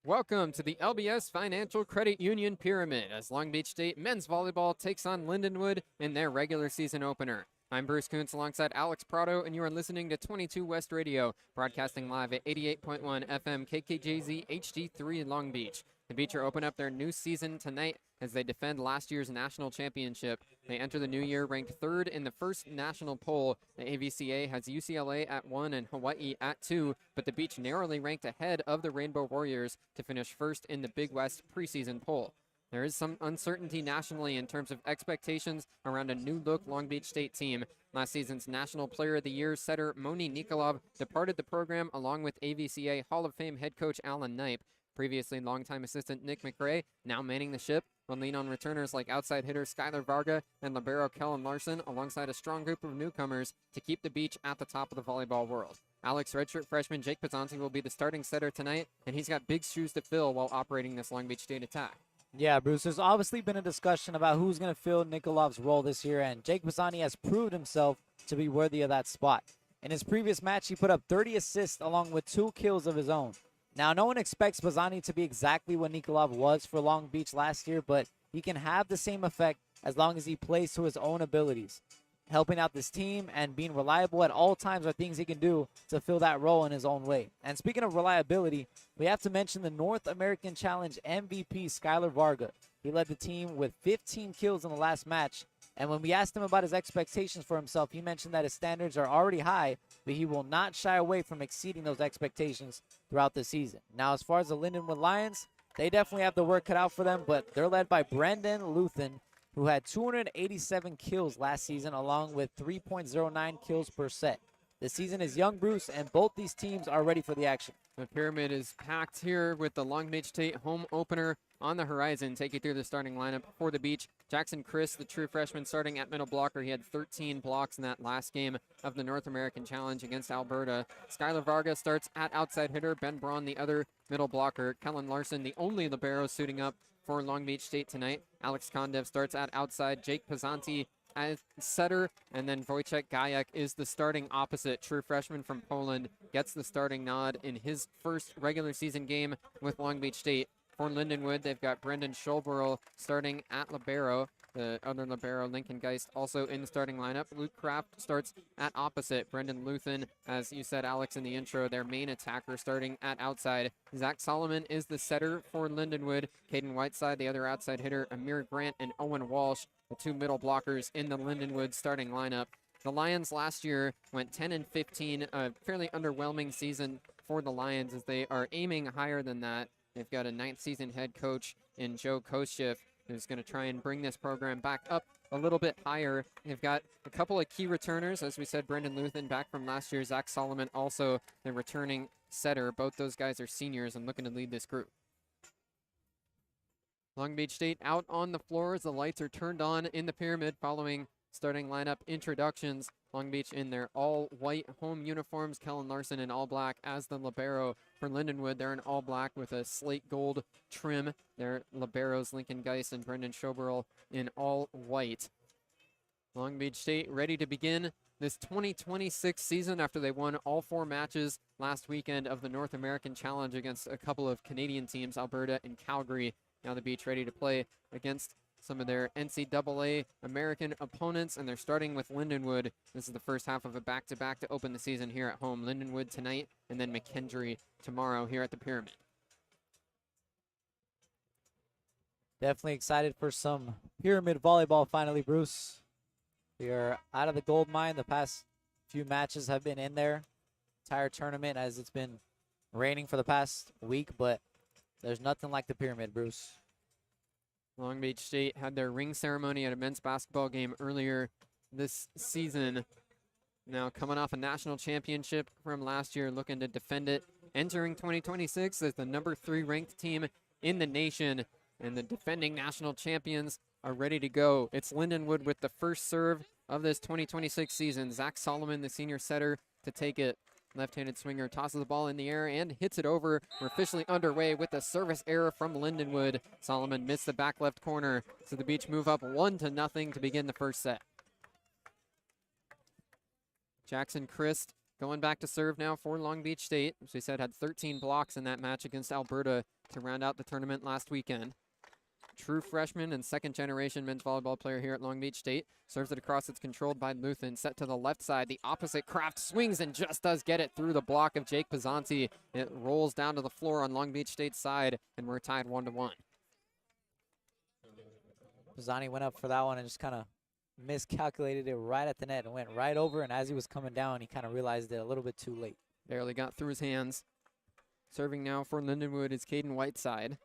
Welcome to the LBS Financial Credit Union Pyramid as Long Beach State men's volleyball takes on Lindenwood in their regular season opener. I'm Bruce Kuntz alongside Alex Prado, and you are listening to 22 West Radio, broadcasting live at 88.1 FM KKJZ HD3 in Long Beach. The Beacher open up their new season tonight as they defend last year's national championship. They enter the new year ranked third in the first national poll. The AVCA has UCLA at 1 and Hawaii at 2, but the Beach narrowly ranked ahead of the Rainbow Warriors to finish first in the Big West preseason poll. There is some uncertainty nationally in terms of expectations around a new-look Long Beach State team. Last season's National Player of the Year setter Moni Nikolov departed the program along with AVCA Hall of Fame head coach Alan Knipe. Previously longtime assistant Nick McRae, now manning the ship, will lean on returners like outside hitter Skylar Varga and libero Kellen Larson alongside a strong group of newcomers to keep the Beach at the top of the volleyball world. Alex redshirt freshman Jake Pizzanti will be the starting setter tonight, and he's got big shoes to fill while operating this Long Beach State attack. Yeah, Bruce, there's obviously been a discussion about who's going to fill Nikolov's role this year, and Jake Pizzanti has proved himself to be worthy of that spot. In his previous match, he put up 30 assists along with 2 kills of his own. Now, no one expects Pizzanti to be exactly what Nikolov was for Long Beach last year, but he can have the same effect as long as he plays to his own abilities. Helping out this team and being reliable at all times are things he can do to fill that role in his own way. And speaking of reliability, we have to mention the North American Challenge MVP, Skylar Varga. He led the team with 15 kills in the last match. And when we asked him about his expectations for himself, he mentioned that his standards are already high, but he will not shy away from exceeding those expectations throughout the season. Now, as far as the Lindenwood Lions, they definitely have the work cut out for them, but they're led by Brendan Luthen, who had 287 kills last season, along with 3.09 kills per set. The season is young, Bruce, and both these teams are ready for the action. The pyramid is packed here with the Long Beach State home opener on the horizon. Take you through the starting lineup for the Beach. Jackson Chris, the true freshman, starting at middle blocker. He had 13 blocks in that last game of the North American Challenge against Alberta. Skylar Varga starts at outside hitter. Ben Braun, the other middle blocker. Kellen Larson, the only libero, suiting up for Long Beach State tonight. Alex Kondev starts at outside. Jake Pizzanti as setter, and then Wojciech Gajek is the starting opposite. True freshman from Poland gets the starting nod in his first regular season game with Long Beach State. For Lindenwood, they've got Brendan Scholborough starting at libero. The other libero, Lincoln Geist, also in the starting lineup. Luke Kraft starts at opposite. Brendan Luthen, as you said, Alex, in the intro, their main attacker, starting at outside. Zach Solomon is the setter for Lindenwood. Caden Whiteside, the other outside hitter. Amir Grant and Owen Walsh, the 2 middle blockers in the Lindenwood starting lineup. The Lions last year went 10-15, a fairly underwhelming season for the Lions as they are aiming higher than that. They've got a 9th season head coach in Joe Koschiff, who's going to try and bring this program back up a little bit higher. They've got a couple of key returners. As we said, Brendan Luthen back from last year. Zach Solomon also the returning setter. Both those guys are seniors and looking to lead this group. Long Beach State out on the floor as the lights are turned on in the pyramid following starting lineup introductions. Long Beach in their all-white home uniforms. Kellen Larson in all black as the libero. For Lindenwood, they're in all black with a slate gold trim. Their liberos, Lincoln Geist and Brendan Schoberl, in all white. Long Beach State ready to begin this 2026 season after they won all 4 matches last weekend of the North American Challenge against a couple of Canadian teams, Alberta and Calgary. Now the Beach ready to play against some of their NCAA American opponents, and they're starting with Lindenwood. This is the first half of a back-to-back to open the season here at home. Lindenwood tonight, and then McKendree tomorrow here at the Pyramid. Definitely excited for some Pyramid volleyball finally, Bruce. We are out of the gold mine. The past few matches have been in there. Entire tournament as it's been raining for the past week, but there's nothing like the Pyramid, Bruce. Long Beach State had their ring ceremony at a men's basketball game earlier this season. Now coming off a national championship from last year, looking to defend it. Entering 2026 as the number 3 ranked team in the nation, and the defending national champions are ready to go. It's Lindenwood with the first serve of this 2026 season. Zach Solomon, the senior setter, to take it. Left-handed swinger tosses the ball in the air and hits it over. We're officially underway with a service error from Lindenwood. Solomon missed the back left corner, so the Beach move up 1-0 to begin the first set. Jackson Christ going back to serve now for Long Beach State. As we said, had 13 blocks in that match against Alberta to round out the tournament last weekend. True freshman and second-generation men's volleyball player here at Long Beach State. Serves it across. It's controlled by Luthen. Set to the left side. The opposite Kraft swings and just does get it through the block of Jake Pizzanti. It rolls down to the floor on Long Beach State's side, and we're tied 1-1. Pizzanti went up for that one and just kind of miscalculated it right at the net and went right over. And as he was coming down, he kind of realized it a little bit too late. Barely got through his hands. Serving now for Lindenwood is Caden Whiteside.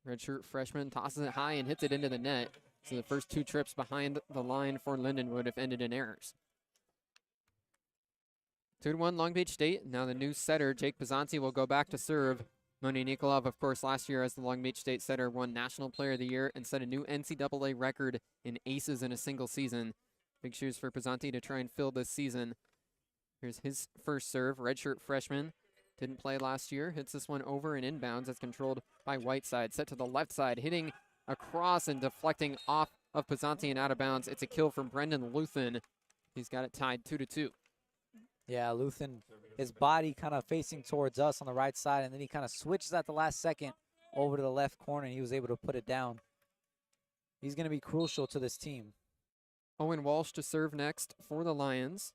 Redshirt freshman tosses it high and hits it into the net. So the first 2 trips behind the line for Lindenwood have ended in errors. 2-1 Long Beach State. Now the new setter, Jake Pizzanti, will go back to serve. Moni Nikolov, of course, last year as the Long Beach State setter, won National Player of the Year and set a new NCAA record in aces in a single season. Big shoes for Pizzanti to try and fill this season. Here's his first serve, redshirt freshman. Didn't play last year. Hits this one over and inbounds. It's controlled by Whiteside. Set to the left side, hitting across and deflecting off of Pizzanti and out of bounds. It's a kill from Brendan Luthen. He's got it tied 2-2. Yeah, Luthen, his body kind of facing towards us on the right side, and then he kind of switches at the last second over to the left corner, and he was able to put it down. He's going to be crucial to this team. Owen Walsh to serve next for the Lions.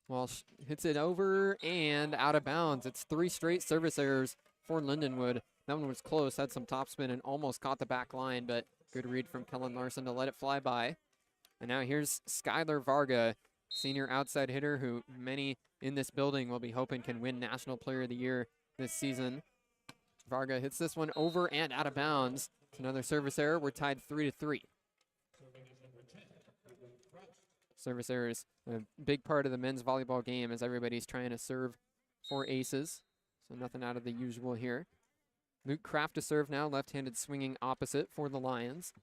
Walsh hits it over and out of bounds. It's 3 straight service errors for Lindenwood. That one was close, had some topspin and almost caught the back line, but good read from Kellen Larson to let it fly by. And now here's Skylar Varga, senior outside hitter who many in this building will be hoping can win National Player of the Year this season. Varga hits this one over and out of bounds. It's another service error. We're tied 3-3. Service errors, a big part of the men's volleyball game as everybody's trying to serve for aces. So nothing out of the usual here. Luke Kraft to serve now, left-handed swinging opposite for the Lions.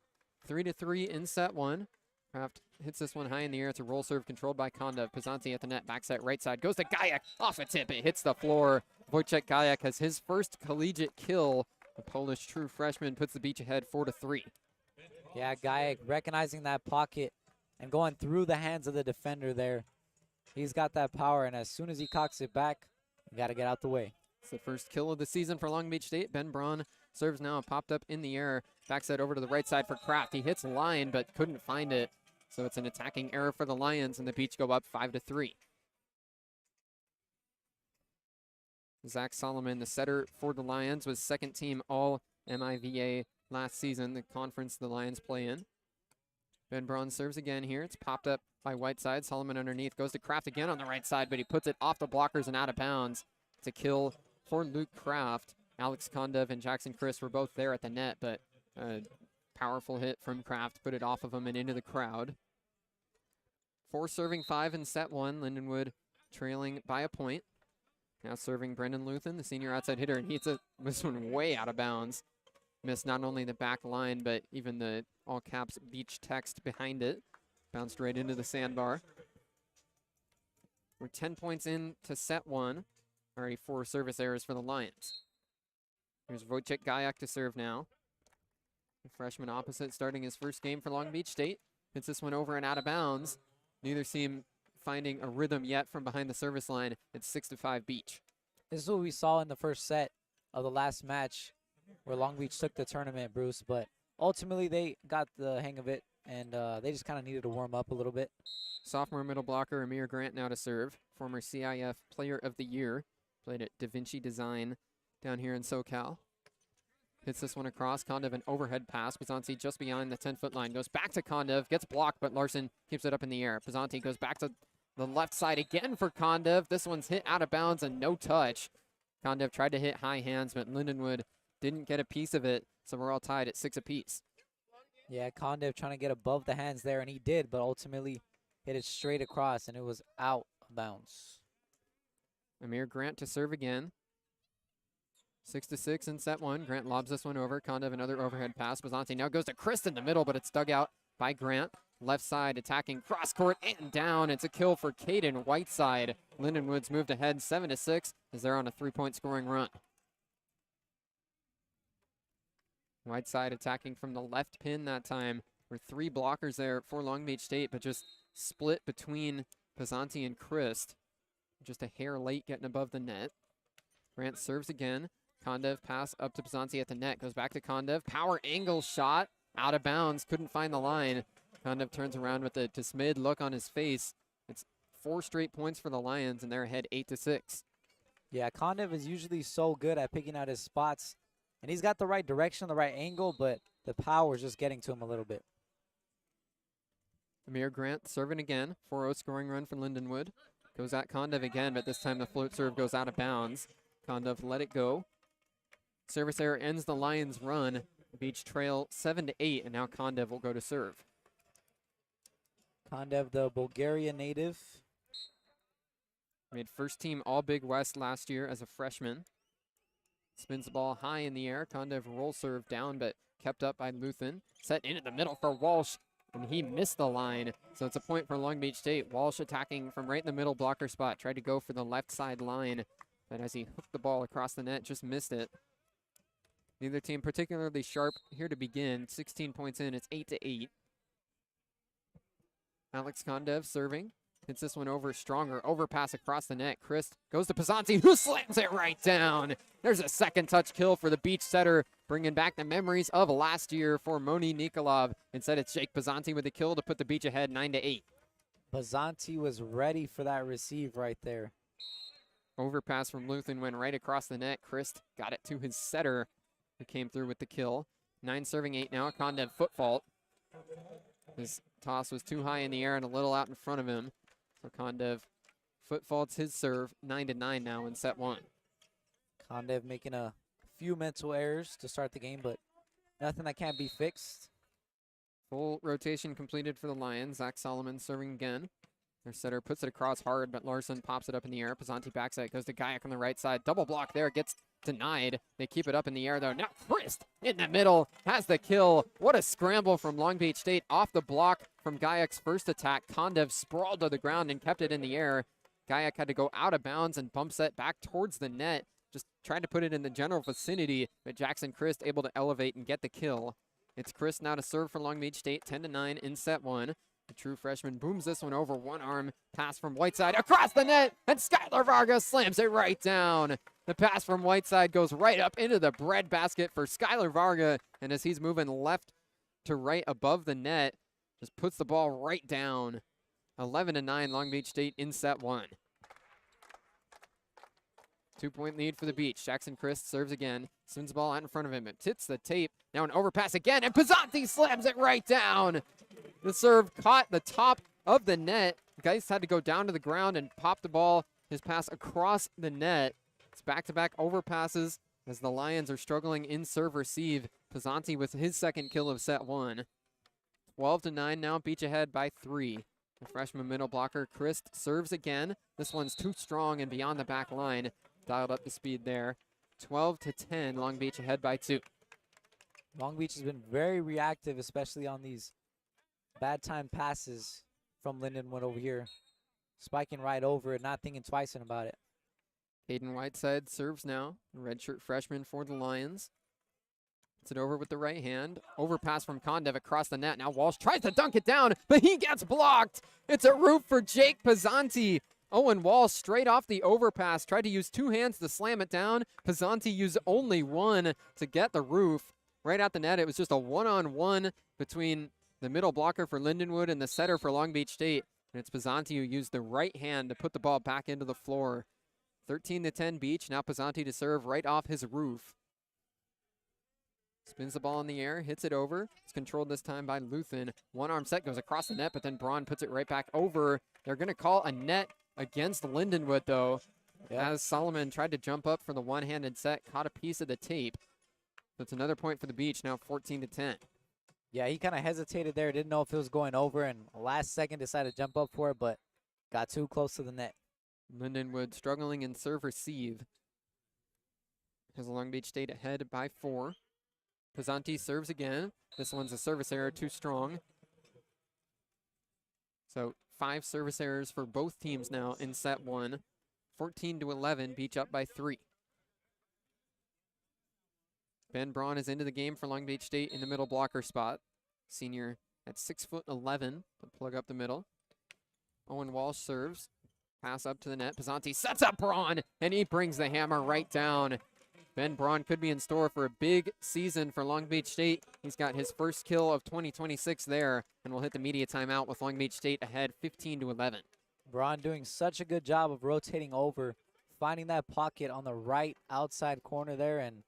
3-3 in set 1. Kraft hits this one high in the air. It's a roll serve controlled by Konda. Pizzanti at the net, back set right side. Goes to Gajek, off a tip. It hits the floor. Wojciech Gajek has his first collegiate kill. The Polish true freshman puts the Beach ahead 4-3. Yeah, Gajek recognizing that pocket and going through the hands of the defender there. He's got that power, and as soon as he cocks it back, you got to get out the way. It's the first kill of the season for Long Beach State. Ben Braun serves now, popped up in the air. Backside over to the right side for Kraft. He hits line, but couldn't find it. So it's an attacking error for the Lions, and the Beach go up 5-3. Zach Solomon, the setter for the Lions, was second team All-MIVA last season, the conference the Lions play in. Ben Braun serves again here. It's popped up by Whiteside. Solomon underneath. Goes to Kraft again on the right side, but he puts it off the blockers and out of bounds. It's a kill for Luke Kraft. Alex Kondev and Jackson Chris were both there at the net, but a powerful hit from Kraft put it off of him and into the crowd. 4 serving 5 in set 1. Lindenwood trailing by a point. Now serving Brendan Luthen, the senior outside hitter, and he hits this one way out of bounds. Missed not only the back line, but even the all caps Beach text behind it. Bounced right into the sandbar. We're 10 points into set 1. Already 4 service errors for the Lions. Here's Wojciech Gajek to serve now. The freshman opposite starting his first game for Long Beach State. Hits this one over and out of bounds. Neither team finding a rhythm yet from behind the service line. It's 6-5 Beach. This is what we saw in the first set of the last match where Long Beach took the tournament, Bruce, but ultimately they got the hang of it, and they just kind of needed to warm up a little bit. Sophomore middle blocker Amir Grant now to serve. Former CIF Player of the Year. Played at Da Vinci Design down here in SoCal. Hits this one across. Kondev an overhead pass. Pizzanti just beyond the 10-foot line. Goes back to Kondev. Gets blocked, but Larson keeps it up in the air. Pizzanti goes back to the left side again for Kondev. This one's hit out of bounds and no touch. Kondev tried to hit high hands, but Lindenwood didn't get a piece of it, so we're all tied at 6 apiece. Yeah, Kondev trying to get above the hands there, and he did, but ultimately hit it straight across, and it was out of bounds. Amir Grant to serve again. 6-6 in set 1. Grant lobs this one over. Kondev another overhead pass. Pizzanti now goes to Chris in the middle, but it's dug out by Grant. Left side attacking cross court and down. It's a kill for Caden Whiteside. Lindenwood's moved ahead 7-6 as they're on a 3-point scoring run. Whiteside attacking from the left pin that time. There were 3 blockers there for Long Beach State, but just split between Pisanti and Christ just a hair late getting above the net. Grant serves again. Kondev pass up to Pisanti at the net. Goes back to Kondev. Power angle shot. Out of bounds. Couldn't find the line. Kondev turns around with a dismayed look on his face. It's 4 straight points for the Lions, and they're ahead 8-6. Yeah, Kondev is usually so good at picking out his spots. And he's got the right direction, the right angle, but the power is just getting to him a little bit. Amir Grant serving again. 4-0 scoring run for Lindenwood. Goes at Kondev again, but this time the float serve goes out of bounds. Kondev let it go. Service error ends the Lions' run. Beach trail 7-8, and now Kondev will go to serve. Kondev, the Bulgaria native. Made first team All Big West last year as a freshman. Spins the ball high in the air. Kondev roll serve down, but kept up by Luthen. Set into the middle for Walsh, and he missed the line. So it's a point for Long Beach State. Walsh attacking from right in the middle blocker spot. Tried to go for the left side line, but as he hooked the ball across the net, just missed it. Neither team particularly sharp here to begin. 16 points in, it's 8-8. Alex Kondev serving. Hits this one over stronger. Overpass across the net. Chris goes to Pisanti, who slams it right down. There's a second touch kill for the beach setter, bringing back the memories of last year for Moni Nikolov. Instead, it's Jake Pisanti with the kill to put the beach ahead 9-8. Pisanti was ready for that receive right there. Overpass from Luthen went right across the net. Chris got it to his setter, who came through with the kill. 9 serving 8 now. Kondev foot fault. His toss was too high in the air and a little out in front of him. So Kondev foot faults his serve. 9-9 now in set 1. Kondev making a few mental errors to start the game, but nothing that can't be fixed. Full rotation completed for the Lions. Zach Solomon serving again. Their setter puts it across hard, but Larson pops it up in the air. Pisanti backside goes to Gayak on the right side. Double block there. Gets denied. They keep it up in the air, though. Now Christ in the middle has the kill. What a scramble from Long Beach State. Off the block from Gayak's first attack. Kondev sprawled to the ground and kept it in the air. Gayak had to go out of bounds and bump set back towards the net. Just trying to put it in the general vicinity, but Jackson Christ able to elevate and get the kill. It's Christ now to serve for Long Beach State. 10-9 in set 1. The true freshman booms this one over. One arm pass from Whiteside across the net, and Skylar Vargas slams it right down. The pass from Whiteside goes right up into the breadbasket for Skylar Varga, and as he's moving left to right above the net, just puts the ball right down. 11-9 Long Beach State in set 1. 2-point lead for the Beach. Jackson Christ serves again. Spins the ball out in front of him. It hits the tape. Now an overpass again, and Pisanti slams it right down. The serve caught the top of the net. Geist had to go down to the ground and pop the ball. His pass across the net. It's back-to-back overpasses as the Lions are struggling in serve receive. Pisanti with his second kill of set 1. 12-9 now. Beach ahead by 3. The freshman middle blocker Christ serves again. This one's too strong and beyond the back line. Dialed up the speed there. 12-10. Long Beach ahead by 2. Long Beach has been very reactive, especially on these bad time passes from Lindenwood over here. Spiking right over it, not thinking twice about it. Hayden Whiteside serves now. Redshirt freshman for the Lions. Puts it over with the right hand. Overpass from Kondev across the net. Now Walsh tries to dunk it down, but he gets blocked. It's a roof for Jake Pisanti. Owen Walsh straight off the overpass. Tried to use 2 hands to slam it down. Pisanti used only 1 to get the roof. Right at the net, it was just a one-on-one between the middle blocker for Lindenwood and the setter for Long Beach State. And it's Pisanti who used the right hand to put the ball back into the floor. 13-10 Beach. Now Pisanti to serve right off his roof. Spins the ball in the air, hits it over. It's controlled this time by Luthen. One arm set goes across the net, but then Braun puts it right back over. They're going to call a net against Lindenwood, though, as Solomon tried to jump up for the one-handed set, caught a piece of the tape. So it's another point for the Beach, now 14-10. Yeah, he kind of hesitated there, didn't know if it was going over, and last second decided to jump up for it, but got too close to the net. Lindenwood struggling in serve receive. Has Long Beach State ahead by 4. Pisanti serves again. This one's a service error, too strong. So 5 service errors for both teams now in set 1. 14-11, Beach up by 3. Ben Braun is into the game for Long Beach State in the middle blocker spot. Senior at 6'11" to plug up the middle. Owen Walsh serves. Pass up to the net. Pisanti sets up Braun, and he brings the hammer right down. Ben Braun could be in store for a big season for Long Beach State. He's got his first kill of 2026 there, and will hit the media timeout with Long Beach State ahead 15-11. Braun doing such a good job of rotating over, finding that pocket on the right outside corner there, and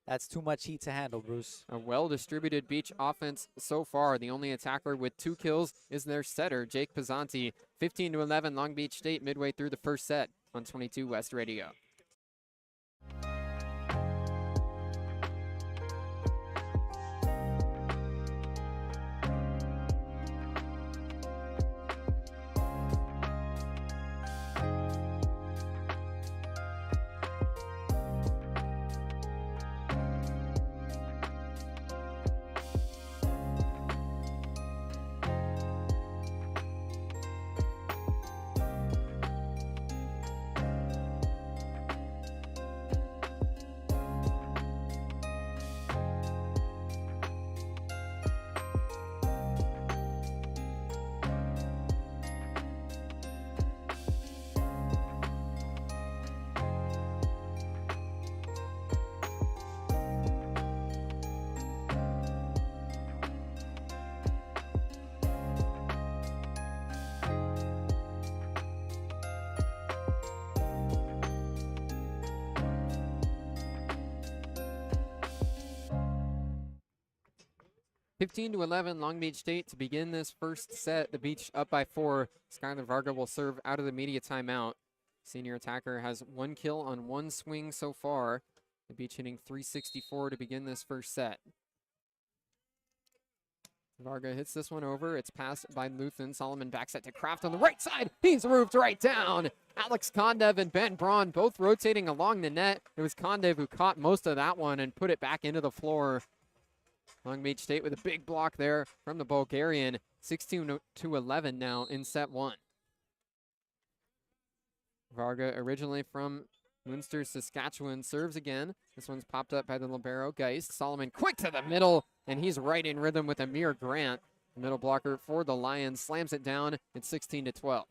that's too much heat to handle, Bruce. A well-distributed Beach offense so far. The only attacker with 2 kills is their setter, Jake Pisanti. 15-11 Long Beach State midway through the first set on 22 West Radio. Fifteen to 11, Long Beach State to begin this first set. The Beach up by 4. Skylar Varga will serve out of the media timeout. Senior attacker has 1 kill on 1 swing so far. The Beach hitting .364 to begin this first set. Varga hits this one over. It's passed by Luthen. Solomon backs it to Kraft on the right side. He's roofed right down. Alex Kondev and Ben Braun both rotating along the net. It was Kondev who caught most of that one and put it back into the floor. Long Beach State with a big block there from the Bulgarian. 16-11 now in set 1. Varga, originally from Munster, Saskatchewan, serves again. This one's popped up by the libero, Geist. Solomon quick to the middle, and he's right in rhythm with Amir Grant. The middle blocker for the Lions slams it down. It's 16-12.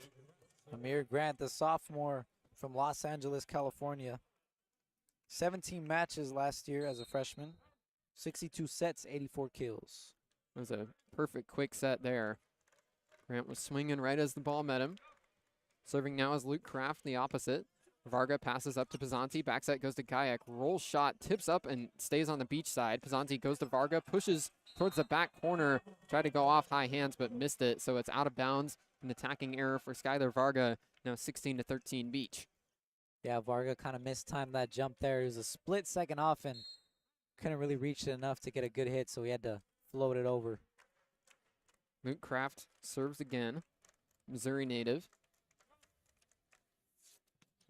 Amir Grant, the sophomore from Los Angeles, California. 17 matches last year as a freshman. 62 sets, 84 kills. It was a perfect quick set there. Grant was swinging right as the ball met him. Serving now is Luke Kraft, the opposite. Varga passes up to Pisanti. Back set goes to Gayak. Roll shot, tips up and stays on the Beach side. Pisanti goes to Varga, pushes towards the back corner. Tried to go off high hands, but missed it. So it's out of bounds. An attacking error for Skylar Varga. Now 16-13 Beach. Yeah, Varga kind of mistimed that jump there. It was a split second off and couldn't really reach it enough to get a good hit, so he had to float it over. Luke Kraft serves again. Missouri native.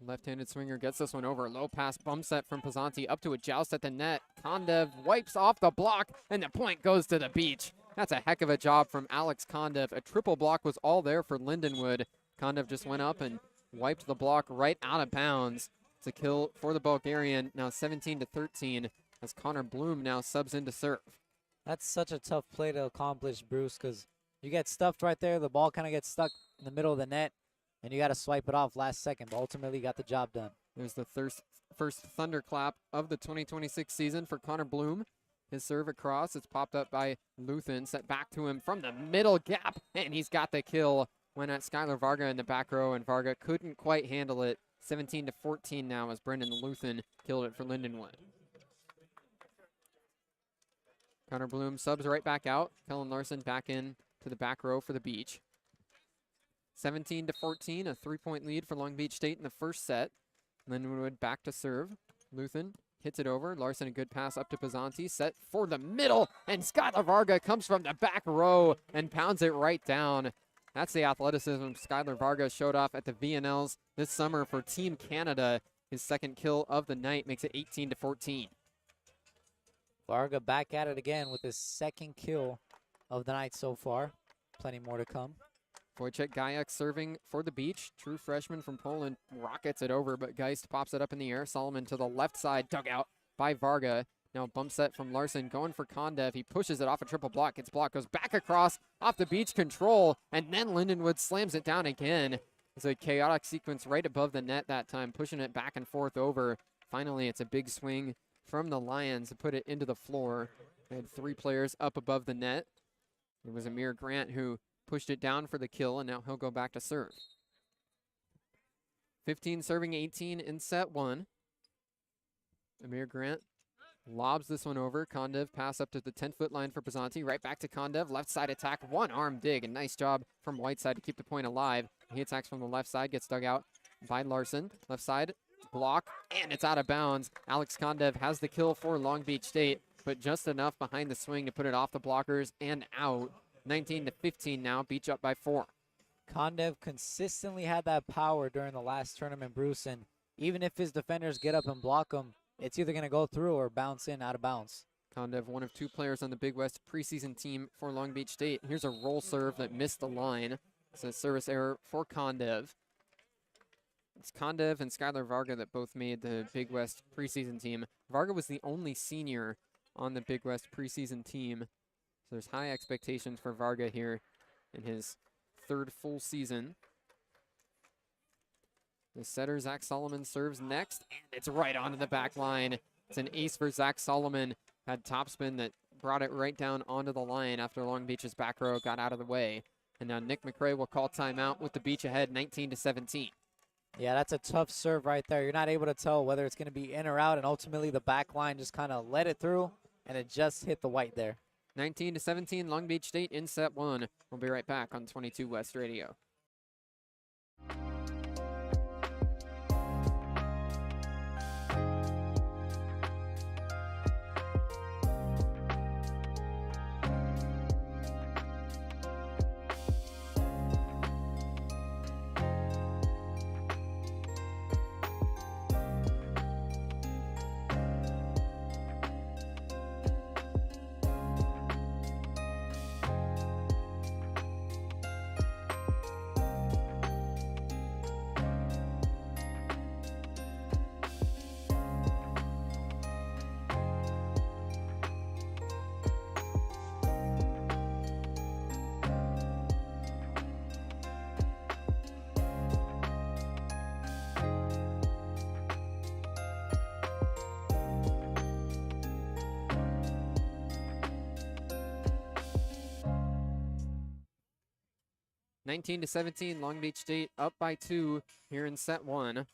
Left-handed swinger gets this one over. Low pass bump set from Pisanti up to a joust at the net. Kondev wipes off the block, and the point goes to the Beach. That's a heck of a job from Alex Kondev. A triple block was all there for Lindenwood. Kondev just went up and wiped the block right out of bounds. It's a kill for the Bulgarian, now 17-13. As Connor Bloom now subs in to serve. That's such a tough play to accomplish, Bruce, because you get stuffed right there. The ball kind of gets stuck in the middle of the net, and you got to swipe it off last second, but ultimately got the job done. There's the first thunderclap of the 2026 season for Connor Bloom. His serve across. It's popped up by Luthen, set back to him from the middle gap, and he's got the kill. Went at Skylar Varga in the back row, and Varga couldn't quite handle it. 17-14 now as Brendan Luthen killed it for Lindenwood. Connor Bloom subs right back out. Kellen Larson back in to the back row for the Beach. 17-14, a 3-point lead for Long Beach State in the first set. Lindenwood back to serve. Luthen hits it over. Larson a good pass up to Pisanti. Set for the middle, and Skylar Varga comes from the back row and pounds it right down. That's the athleticism Skylar Varga showed off at the VNLs this summer for Team Canada. His second kill of the night makes it 18-14. Varga back at it again with his second kill of the night so far. Plenty more to come. Wojciech Gajek serving for the Beach. True freshman from Poland rockets it over, but Geist pops it up in the air. Solomon to the left side, dug out by Varga. Now bump set from Larson going for Kondev. He pushes it off a triple block. Gets blocked. Goes back across off the beach control. And then Lindenwood slams it down again. It's a chaotic sequence right above the net that time. Pushing it back and forth over. Finally, it's a big swing from the Lions to put it into the floor. They had 3 players up above the net. It was Amir Grant who pushed it down for the kill. And now he'll go back to serve. 15 serving 18 in set 1. Amir Grant lobs this one over. Kondev pass up to the 10-foot line for Pisanti. Right back to Kondev. Left side attack. One arm dig. A nice job from Whiteside to keep the point alive. He attacks from the left side. Gets dug out by Larson. Left side block. And it's out of bounds. Alex Kondev has the kill for Long Beach State. But just enough behind the swing to put it off the blockers and out. 19-15 now. Beach up by 4. Kondev consistently had that power during the last tournament, Bruce. And even if his defenders get up and block him, it's either going to go through or bounce in out of bounds. Kondev, one of 2 players on the Big West preseason team for Long Beach State. Here's a roll serve that missed the line. It's a service error for Kondev. It's Kondev and Skylar Varga that both made the Big West preseason team. Varga was the only senior on the Big West preseason team. So there's high expectations for Varga here in his 3rd full season. The setter, Zach Solomon, serves next, and it's right onto the back line. It's an ace for Zach Solomon. Had topspin that brought it right down onto the line after Long Beach's back row got out of the way. And now Nick McRae will call timeout with the Beach ahead 19-17. Yeah, that's a tough serve right there. You're not able to tell whether it's going to be in or out, and ultimately the back line just kind of let it through, and it just hit the white there. 19-17, Long Beach State in set 1. We'll be right back on 22 West Radio. Nineteen to 17, Long Beach State up by 2 here in set 1.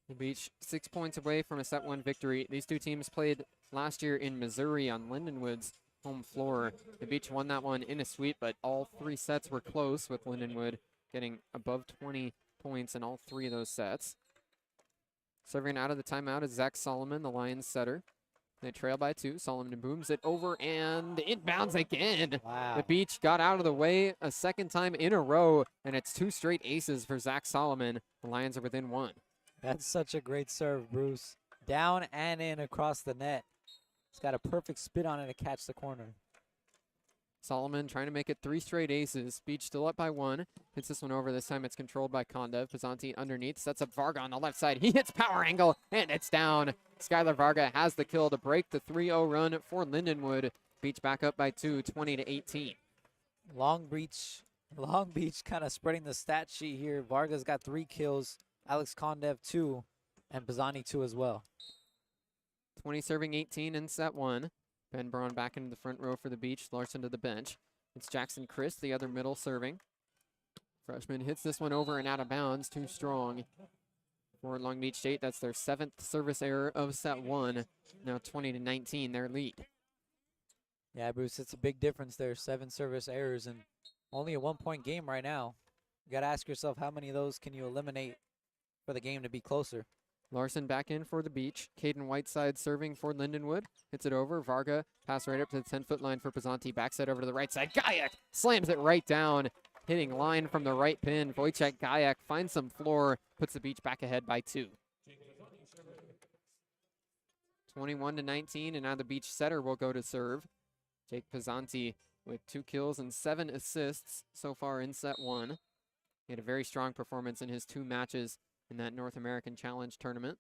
The Beach 6 points away from a set 1 victory. These 2 teams played last year in Missouri on Lindenwood's home floor. The Beach won that one in a sweep, but all 3 sets were close, with Lindenwood getting above 20 points in all 3 of those sets. Serving out of the timeout is Zach Solomon, the Lions setter. They trail by 2. Solomon booms it over and inbounds again. Wow. The Beach got out of the way a second time in a row, and it's 2 straight aces for Zach Solomon. The Lions are within 1. That's such a great serve, Bruce. Down and in across the net. He's got a perfect spin on it to catch the corner. Solomon trying to make it 3 straight aces. Beach still up by 1. Hits this one over. This time it's controlled by Kondev. Pisanti underneath. Sets up Varga on the left side. He hits power angle, and it's down. Skylar Varga has the kill to break the 3-0 run for Lindenwood. Beach back up by 2, 20-18. Long Beach kind of spreading the stat sheet here. Varga's got 3 kills. Alex Kondev 2, and Pisanti 2 as well. 20 serving 18 in set 1. Ben Braun back into the front row for the Beach. Larson to the bench. It's Jackson Chris, the other middle, serving. Freshman hits this one over and out of bounds. Too strong for Long Beach State. That's their 7th service error of set 1. Now 20-19, their lead. Yeah, Bruce, it's a big difference there. 7 service errors and only a 1-point game right now. You got to ask yourself, how many of those can you eliminate for the game to be closer? Larson back in for the Beach. Caden Whiteside serving for Lindenwood. Hits it over. Varga pass right up to the 10-foot line for Pisanti. Backside over to the right side. Gayak slams it right down. Hitting line from the right pin. Wojciech Gayak finds some floor. Puts the Beach back ahead by 2. 21-19, and now the Beach setter will go to serve. Jake Pisanti with 2 kills and 7 assists so far in set 1. He had a very strong performance in his 2 matches in that North American Challenge tournament.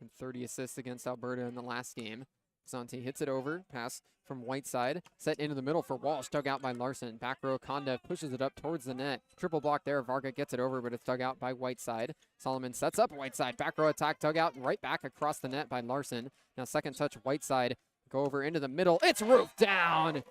and 30 assists against Alberta in the last game. Pisante hits it over, pass from Whiteside, set into the middle for Walsh, dug out by Larson. Back row, Kondev pushes it up towards the net. Triple block there, Varga gets it over, but it's dug out by Whiteside. Solomon sets up Whiteside, back row attack, dug out right back across the net by Larson. Now second touch, Whiteside, go over into the middle, it's roofed down!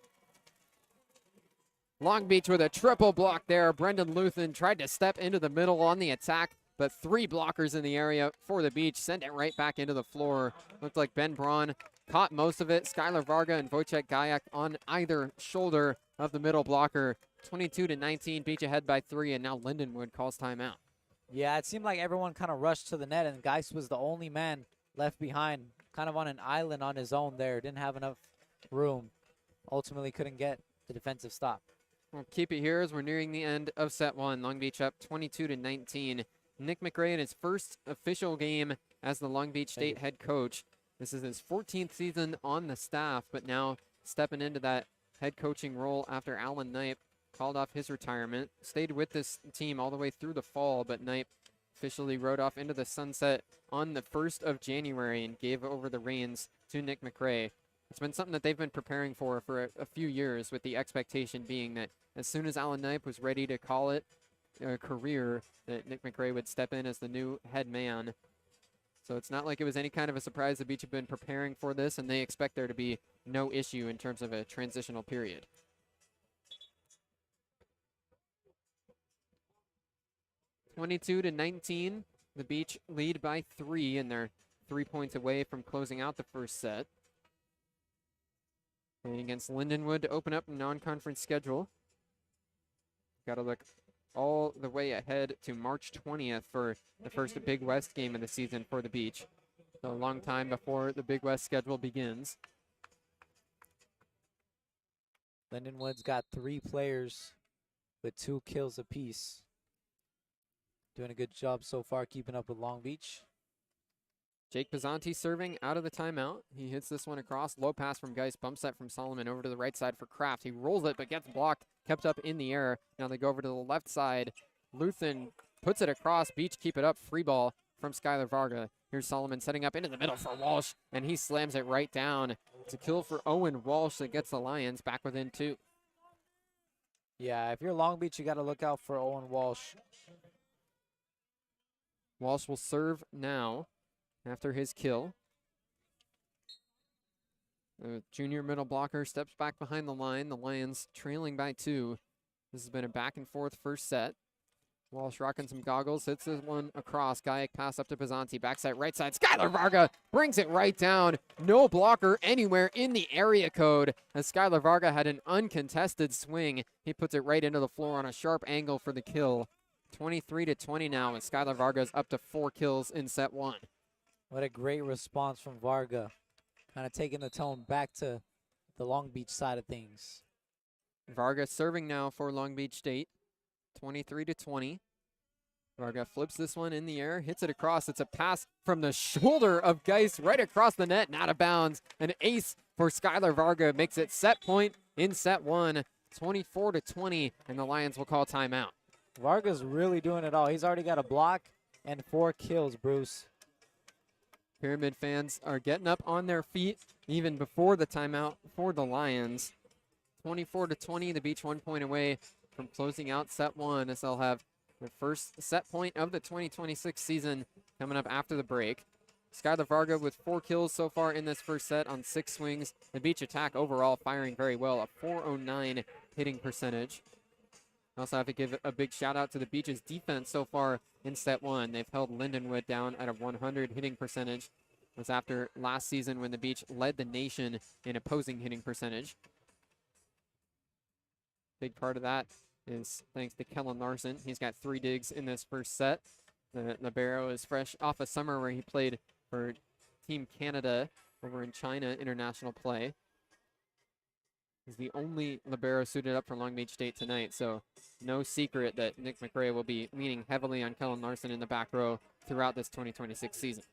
Long Beach with a triple block there. Brendan Luthen tried to step into the middle on the attack, but 3 blockers in the area for the Beach. Sent it right back into the floor. Looked like Ben Braun caught most of it. Skylar Varga and Wojciech Gajak on either shoulder of the middle blocker. 22-19, Beach ahead by 3, and now Lindenwood calls timeout. Yeah, it seemed like everyone kind of rushed to the net, and Geis was the only man left behind, kind of on an island on his own there. Didn't have enough room. Ultimately couldn't get the defensive stop. We'll keep it here as we're nearing the end of set 1. Long Beach up 22-19. Nick McRae in his first official game as the Long Beach State head coach. This is his 14th season on the staff, but now stepping into that head coaching role after Alan Knipe called off his retirement. Stayed with this team all the way through the fall, but Knipe officially rode off into the sunset on the 1st of January and gave over the reins to Nick McRae. It's been something that they've been preparing for a few years, with the expectation being that as soon as Alan Knipe was ready to call it a career, that Nick McRae would step in as the new head man. So it's not like it was any kind of a surprise. The Beach have been preparing for this, and they expect there to be no issue in terms of a transitional period. (22-19). The Beach lead by 3, and they're 3 points away from closing out the first set. Playing against Lindenwood to open up a non-conference schedule. Got to look all the way ahead to March 20th for the first Big West game of the season for the Beach. So a long time before the Big West schedule begins. Lindenwood's got 3 players with 2 kills apiece. Doing a good job so far keeping up with Long Beach. Jake Pisante serving out of the timeout. He hits this one across. Low pass from Geis. Bump set from Solomon over to the right side for Kraft. He rolls it but gets blocked. Kept up in the air. Now they go over to the left side. Luthen puts it across. Beach keep it up. Free ball from Skylar Varga. Here's Solomon setting up into the middle for Walsh, and he slams it right down. It's a kill for Owen Walsh that gets the Lions back within 2. Yeah, if you're Long Beach, you got to look out for Owen Walsh. Walsh will serve now after his kill. The junior middle blocker steps back behind the line. The Lions trailing by 2. This has been a back and forth first set. Walsh rocking some goggles, hits this one across. Gajak pass up to Pisante, backside right side. Skylar Varga brings it right down. No blocker anywhere in the area code, as Skylar Varga had an uncontested swing. He puts it right into the floor on a sharp angle for the kill. 23-20 now, and Skylar Varga's up to 4 kills in set 1. What a great response from Varga. Kind of taking the tone back to the Long Beach side of things. Varga serving now for Long Beach State. 23-20. Varga flips this one in the air, hits it across. It's a pass from the shoulder of Geis right across the net and out of bounds. An ace for Skylar Varga makes it set point in set 1. 24-20, and the Lions will call timeout. Varga's really doing it all. He's already got a block and 4 kills, Bruce. Pyramid fans are getting up on their feet even before the timeout for the Lions. 24-20, the Beach 1 point away from closing out set 1, as they'll have the first set point of the 2026 season coming up after the break. Skylar Varga with 4 kills so far in this first set on 6 swings. The Beach attack overall firing very well, a .409 hitting percentage. I also have to give a big shout out to the Beach's defense so far in set 1. They've held Lindenwood down at a 100 hitting percentage. It was after last season when the Beach led the nation in opposing hitting percentage. Big part of that is thanks to Kellen Larson. He's got 3 digs in this first set. The libero is fresh off a summer where he played for Team Canada over in China international play. He's the only libero suited up for Long Beach State tonight, so no secret that Nick McRae will be leaning heavily on Kellen Larson in the back row throughout this 2026 season.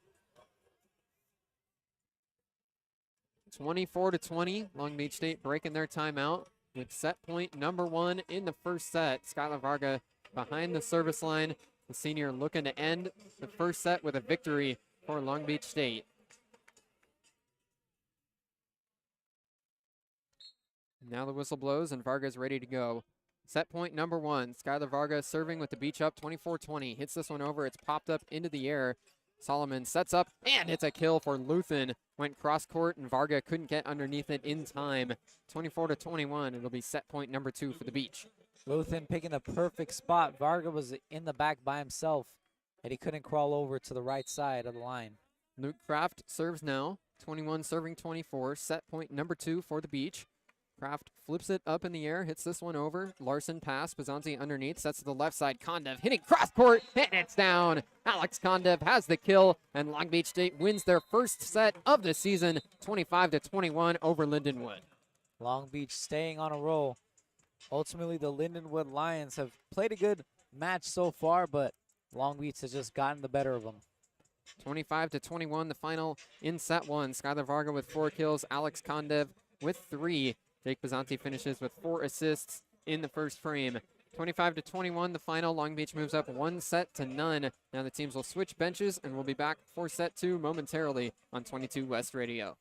24-20, Long Beach State breaking their timeout with set point number 1 in the first set. Skylar Varga behind the service line. The senior looking to end the first set with a victory for Long Beach State. Now the whistle blows and Varga's ready to go. Set point number 1. Skylar Varga serving with the beach up 24-20. Hits this one over. It's popped up into the air. Solomon sets up and it's a kill for Luthen. Went cross court and Varga couldn't get underneath it in time. 24-21. It'll be set point number 2 for the beach. Luthen picking the perfect spot. Varga was in the back by himself, and he couldn't crawl over to the right side of the line. Luke Kraft serves now. 21 serving 24. Set point number 2 for the beach. Kraft flips it up in the air, hits this one over. Larson pass, Bizanti underneath, sets to the left side. Kondev hitting cross court, and it's down. Alex Kondev has the kill, and Long Beach State wins their first set of the season, 25-21 over Lindenwood. Long Beach staying on a roll. Ultimately, the Lindenwood Lions have played a good match so far, but Long Beach has just gotten the better of them. 25-21, the final in set 1. Skylar Varga with 4 kills, Alex Kondev with 3. Jake Bizanti finishes with 4 assists in the first frame. 25-21, the final. Long Beach moves up 1-0. Now the teams will switch benches, and we'll be back for set 2 momentarily on 22 West Radio.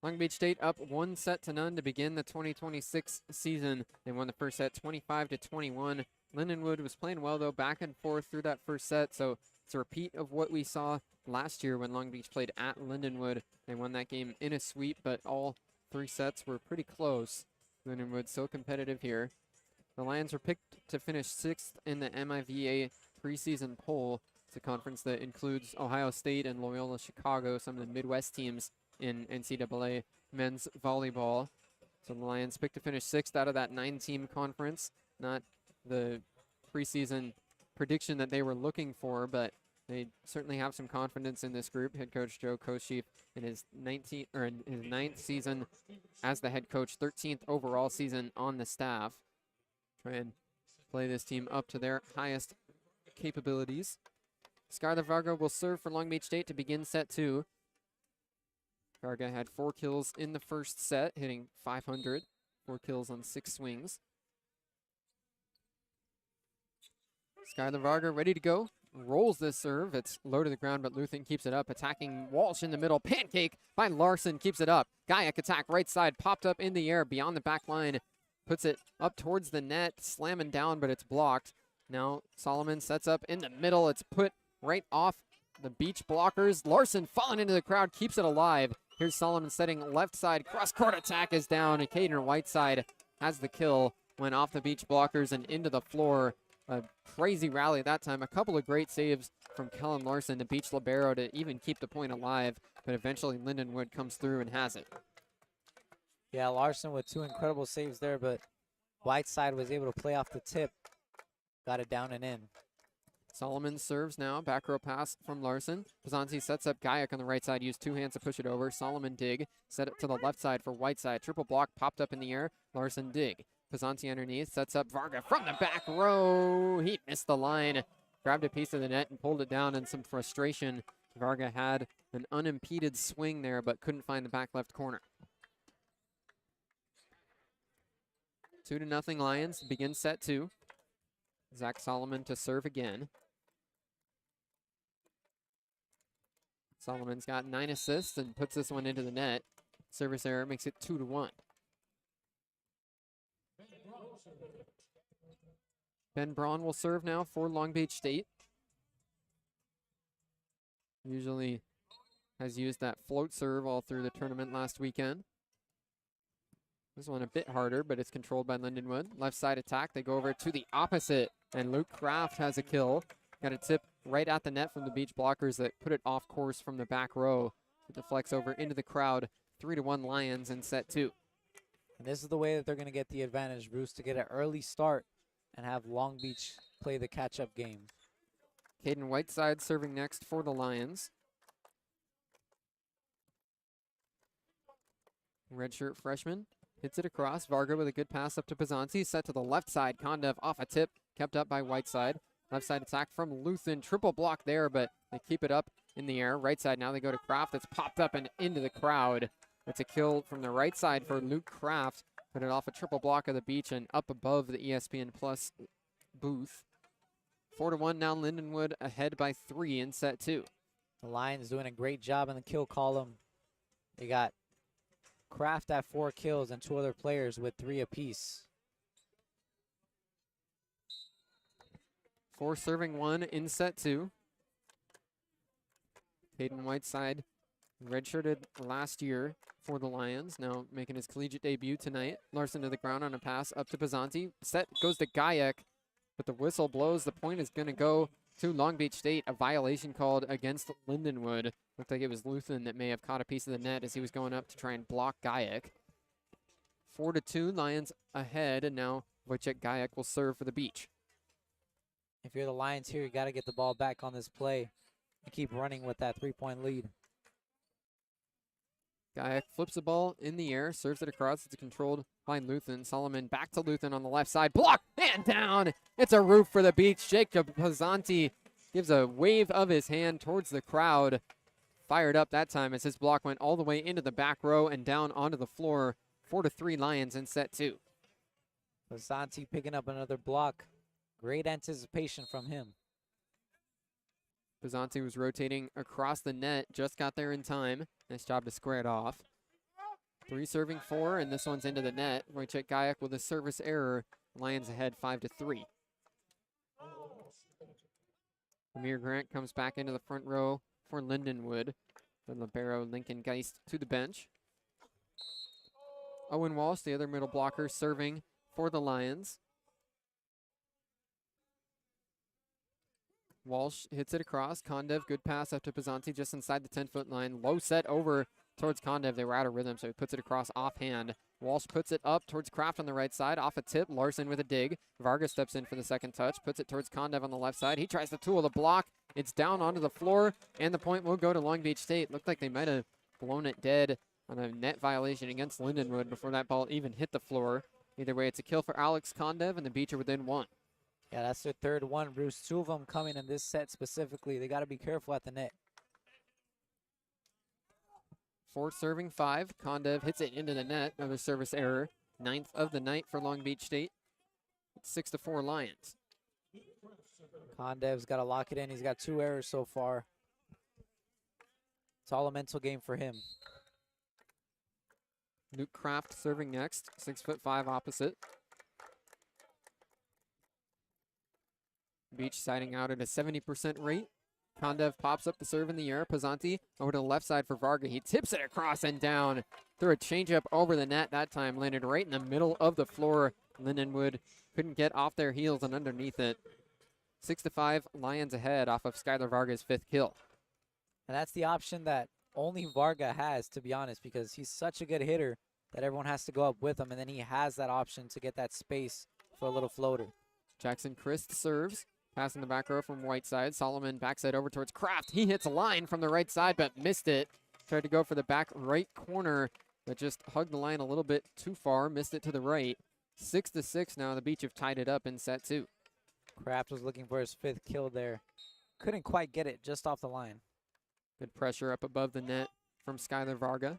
Long Beach State up 1-0 to begin the 2026 season. They won the first set 25-21. Lindenwood was playing well, though, back and forth through that first set. So it's a repeat of what we saw last year when Long Beach played at Lindenwood. They won that game in a sweep, but all 3 sets were pretty close. Lindenwood so competitive here. The Lions were picked to finish 6th in the MIVA preseason poll. It's a conference that includes Ohio State and Loyola Chicago, some of the Midwest teams in NCAA men's volleyball. So the Lions picked to finish 6th out of that 9-team conference, not the preseason prediction that they were looking for, but they certainly have some confidence in this group. Head coach Joe Koshif in his 9th season as the head coach, 13th overall season on the staff. Try and play this team up to their highest capabilities. Skylar Varga will serve for Long Beach State to begin set 2. Varga had 4 kills in the first set, hitting .500. 4 kills on 6 swings. Skylar Varga ready to go. Rolls this serve. It's low to the ground, but Luthen keeps it up. Attacking Walsh in the middle. Pancake by Larson keeps it up. Gayak attack right side. Popped up in the air beyond the back line. Puts it up towards the net. Slamming down, but it's blocked. Now Solomon sets up in the middle. It's put right off the beach blockers. Larson falling into the crowd. Keeps it alive. Here's Solomon setting left side. Cross-court attack is down. And Caden Whiteside has the kill. Went off the beach blockers and into the floor. A crazy rally that time. A couple of great saves from Kellen Larson, the beach libero, to even keep the point alive. But eventually Lindenwood comes through and has it. Yeah, Larson with 2 incredible saves there, but Whiteside was able to play off the tip. Got it down and in. Solomon serves now. Back row pass from Larson. Pazanti sets up Gayak on the right side. Used 2 hands to push it over. Solomon dig. Set it to the left side for Whiteside. Triple block popped up in the air. Larson dig. Pazanti underneath. Sets up Varga from the back row. He missed the line. Grabbed a piece of the net and pulled it down in some frustration. Varga had an unimpeded swing there, but couldn't find the back left corner. 2-0 Lions. Begin set 2. Zach Solomon to serve again. Solomon's got 9 assists and puts this one into the net. Service error makes it 2-1. Ben Braun will serve now for Long Beach State. Usually has used that float serve all through the tournament last weekend. This one a bit harder, but it's controlled by Lindenwood. Left side attack, they go over to the opposite, and Luke Kraft has a kill. Got a tip right at the net from the beach blockers that put it off course from the back row. It deflects over into the crowd. 3-1 Lions in set 2. And this is the way that they're going to get the advantage, Bruce, to get an early start and have Long Beach play the catch-up game. Caden Whiteside serving next for the Lions. Redshirt freshman hits it across. Varga with a good pass up to Pazanti. Set to the left side. Kondev off a tip. Kept up by Whiteside. Left side attack from Luthen. Triple block there, but they keep it up in the air. Right side now they go to Kraft. It's popped up and into the crowd. It's a kill from the right side for Luke Kraft. Put it off a triple block of the beach and up above the ESPN Plus booth. 4-1 now Lindenwood ahead by 3 in set 2. The Lions doing a great job in the kill column. They got Kraft at 4 kills and 2 other players with 3 apiece. 4 serving 1 in set 2. Caden Whiteside redshirted last year for the Lions, now making his collegiate debut tonight. Larson to the ground on a pass up to Pazanti. Set goes to Gayak, but the whistle blows. The point is going to go to Long Beach State. A violation called against Lindenwood. Looked like it was Luthen that may have caught a piece of the net as he was going up to try and block Gayak. 4-2, Lions ahead, and now Wojciech Gayak will serve for the beach. If you're the Lions here, you got to get the ball back on this play and keep running with that 3-point lead. Gayak flips the ball in the air, serves it across. It's controlled by Luthen. Solomon back to Luthen on the left side. Block and down. It's a roof for the beach. Jacob Pazanti gives a wave of his hand towards the crowd. Fired up that time as his block went all the way into the back row and down onto the floor. 4-3 Lions in set 2. Pazanti picking up another block. Great anticipation from him. Pazanti was rotating across the net, just got there in time. Nice job to square it off. 3 serving 4, and this one's into the net. Wojciech Gayak with a service error. Lions ahead 5-3. Amir Grant comes back into the front row for Lindenwood. The libero Lincoln Geist to the bench. Owen Walsh, the other middle blocker, serving for the Lions. Walsh hits it across. Kondev, good pass up to Pazanti just inside the 10-foot line. Low set over towards Kondev. They were out of rhythm, so he puts it across offhand. Walsh puts it up towards Kraft on the right side, off a tip. Larson with a dig. Vargas steps in for the second touch, puts it towards Kondev on the left side. He tries to tool the block. It's down onto the floor, and the point will go to Long Beach State. Looked like they might have blown it dead on a net violation against Lindenwood before that ball even hit the floor. Either way, it's a kill for Alex Kondev, and the Beach are within one. Yeah, that's their third one, Bruce. Two of them coming in this set specifically. They got to be careful at the net. Fourth serving 5. Kondev hits it into the net. Another service error. 9th of the night for Long Beach State. It's 6-4 Lions. Kondev's got to lock it in. He's got 2 errors so far. It's all a mental game for him. Luke Kraft serving next. 6'5" opposite. Beach siding out at a 70% rate. Kondev pops up the serve in the air. Pizzanti over to the left side for Varga. He tips it across and down. Threw a changeup over the net that time. Landed right in the middle of the floor. Lindenwood couldn't get off their heels and underneath it. 6-5 Lions ahead off of Skylar Varga's 5th kill. And that's the option that only Varga has, to be honest, because he's such a good hitter that everyone has to go up with him, and then he has that option to get that space for a little floater. Jackson Christ serves. Pass in the back row from Whiteside. Solomon backside over towards Kraft. He hits a line from the right side, but missed it. Tried to go for the back right corner, but just hugged the line a little bit too far. Missed it to the right. 6-6 now. The Beach have tied it up in set 2. Kraft was looking for his 5th kill there. Couldn't quite get it, just off the line. Good pressure up above the net from Skylar Varga.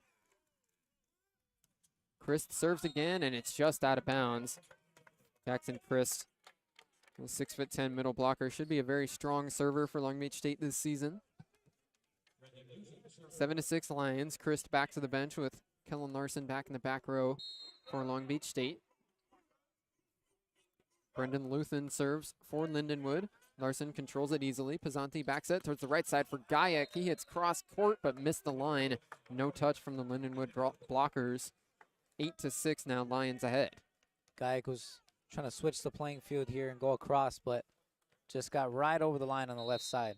Christ serves again, and it's just out of bounds. Jackson Christ, a 6'10" middle blocker, should be a very strong server for Long Beach State this season. 7-6 Lions. Christ back to the bench with Kellen Larson back in the back row for Long Beach State. Brendan Luthen serves for Lindenwood. Larson controls it easily. Pizzanti backs it towards the right side for Gayak. He hits cross court but missed the line. No touch from the Lindenwood blockers. 8-6 now, Lions ahead. Gayak was trying to switch the playing field here and go across, but just got right over the line on the left side.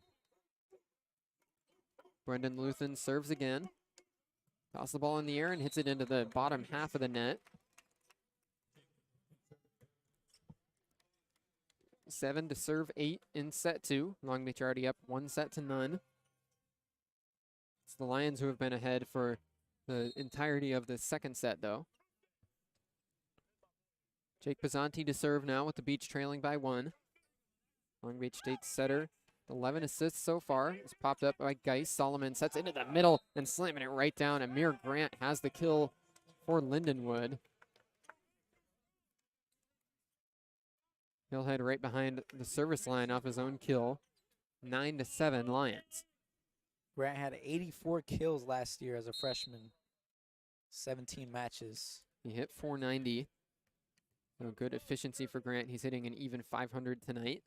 Brendan Luthen serves again. Toss the ball in the air and hits it into the bottom half of the net. 7 to serve 8 in set 2. Long Beach already up 1-0. It's the Lions who have been ahead for the entirety of the second set, though. Jake Pizzanti to serve now with the Beach trailing by 1. Long Beach State setter, 11 assists so far. It's popped up by Geis. Solomon sets into the middle and slamming it right down. Amir Grant has the kill for Lindenwood. He'll head right behind the service line off his own kill. 9-7 Lions. Grant had 84 kills last year as a freshman. 17 matches. He hit 490. So good efficiency for Grant. He's hitting an even 500 tonight.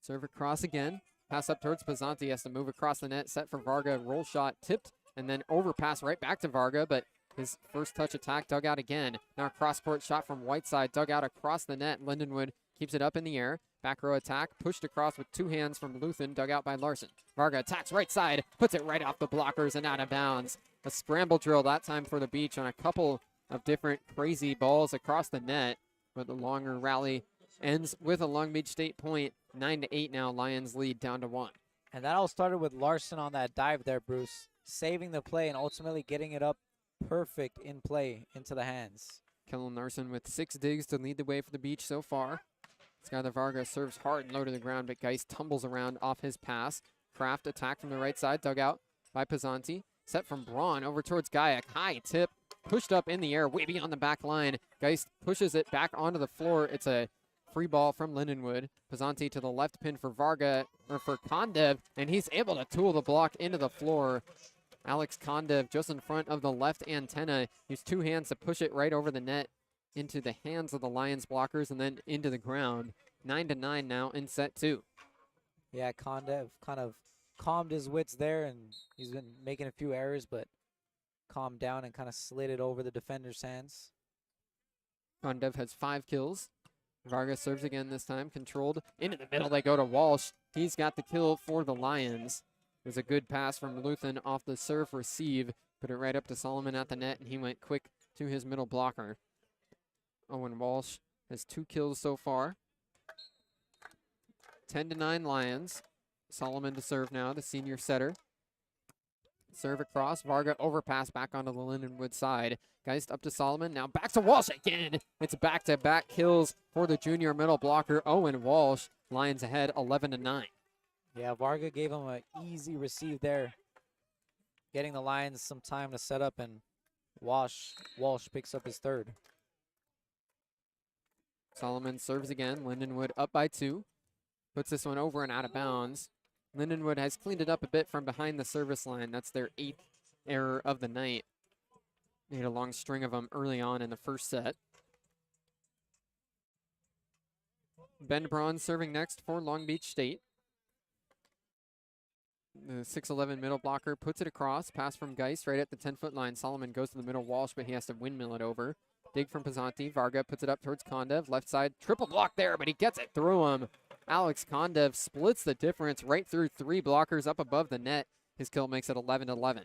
Serve across again. Pass up towards Pizzanti. Has to move across the net. Set for Varga. Roll shot tipped. And then overpass right back to Varga. But his first touch attack dug out again. Now cross court shot from Whiteside. Dug out across the net. Lindenwood keeps it up in the air. Back row attack. Pushed across with 2 hands from Luthen. Dug out by Larson. Varga attacks right side. Puts it right off the blockers and out of bounds. A scramble drill that time for the Beach on a couple of different crazy balls across the net. But the longer rally ends with a Long Beach State point. 9-8 now. Lions lead down to 1. And that all started with Larson on that dive there, Bruce. Saving the play and ultimately getting it up perfect in play into the hands. Kellen Larson with 6 digs to lead the way for the Beach so far. Skylar Varga serves hard and low to the ground, but Geis tumbles around off his pass. Kraft attack from the right side, dug out by Pizzanti. Set from Braun over towards Gayak. High tip, pushed up in the air, way beyond the back line. Geis pushes it back onto the floor. It's a free ball from Lindenwood. Pizzanti to the left pin for Varga, or for Kondev, and he's able to tool the block into the floor. Alex Kondev just in front of the left antenna. Used 2 hands to push it right over the net into the hands of the Lions blockers and then into the ground. 9-9 now in set 2. Yeah, Kondev kind of calmed his wits there, and he's been making a few errors, but calmed down and kind of slid it over the defender's hands. Kondev has 5 kills. Vargas serves again this time, controlled into the middle. They go to Walsh. He's got the kill for the Lions. It was a good pass from Luthen off the serve receive. Put it right up to Solomon at the net, and he went quick to his middle blocker. Owen Walsh has 2 kills so far. 10-9 Lions. Solomon to serve now, the senior setter. Serve across, Varga overpass back onto the Lindenwood side. Geist up to Solomon, now back to Walsh again. It's back-to-back kills for the junior middle blocker, Owen Walsh. Lions ahead 11-9. Yeah, Varga gave him an easy receive there, getting the Lions some time to set up, and Walsh picks up his 3rd. Solomon serves again, Lindenwood up by 2. Puts this one over and out of bounds. Lindenwood has cleaned it up a bit from behind the service line. That's their 8th error of the night. Made a long string of them early on in the first set. Ben Braun serving next for Long Beach State. The 6'11 middle blocker puts it across. Pass from Geist right at the 10-foot line. Solomon goes to the middle. Walsh, but he has to windmill it over. Dig from Pizzanti. Varga puts it up towards Kondev. Left side, triple block there, but he gets it through him. Alex Kondev splits the difference right through 3 blockers up above the net. His kill makes it 11-11.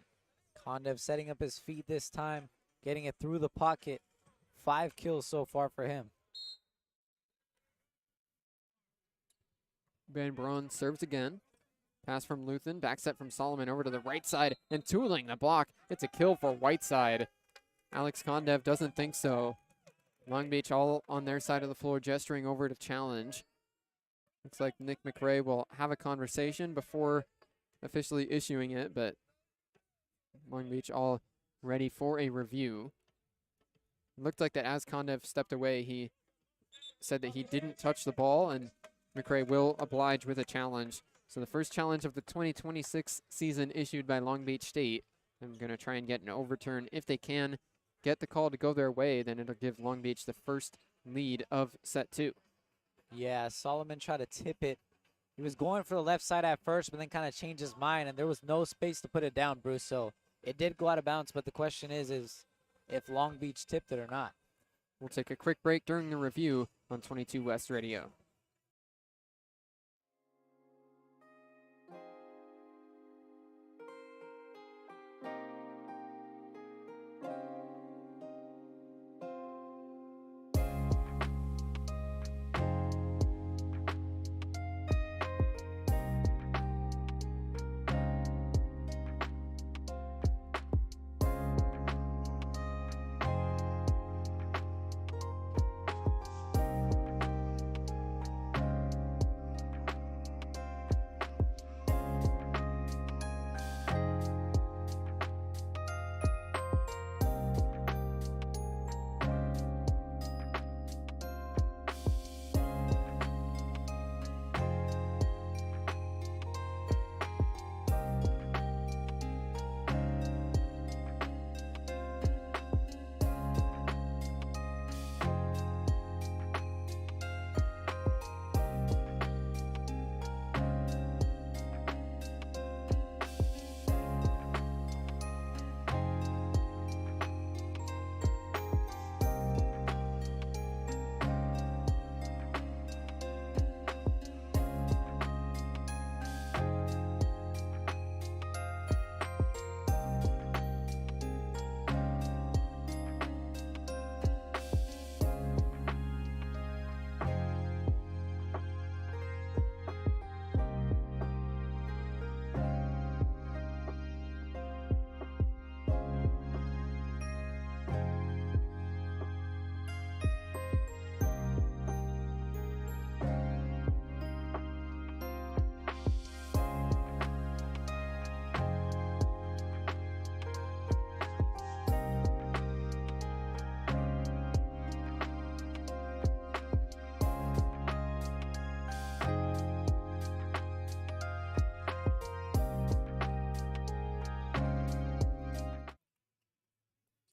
Kondev setting up his feet this time, getting it through the pocket. 5 kills so far for him. Ben Braun serves again. Pass from Luthen, back set from Solomon over to the right side, and tooling the block. It's a kill for Whiteside. Alex Kondev doesn't think so. Long Beach all on their side of the floor, gesturing over to challenge. Looks like Nick McRae will have a conversation before officially issuing it, but Long Beach all ready for a review. It looked like that as Kondev stepped away, he said that he didn't touch the ball, and McRae will oblige with a challenge. So the first challenge of the 2026 season issued by Long Beach State. I'm going to try and get an overturn. If they can get the call to go their way, then it'll give Long Beach the first lead of set 2. Yeah, Solomon tried to tip it. He was going for the left side at first, but then kind of changed his mind, and there was no space to put it down, Bruce. So it did go out of bounds, but the question is if Long Beach tipped it or not. We'll take a quick break during the review on 22 West Radio.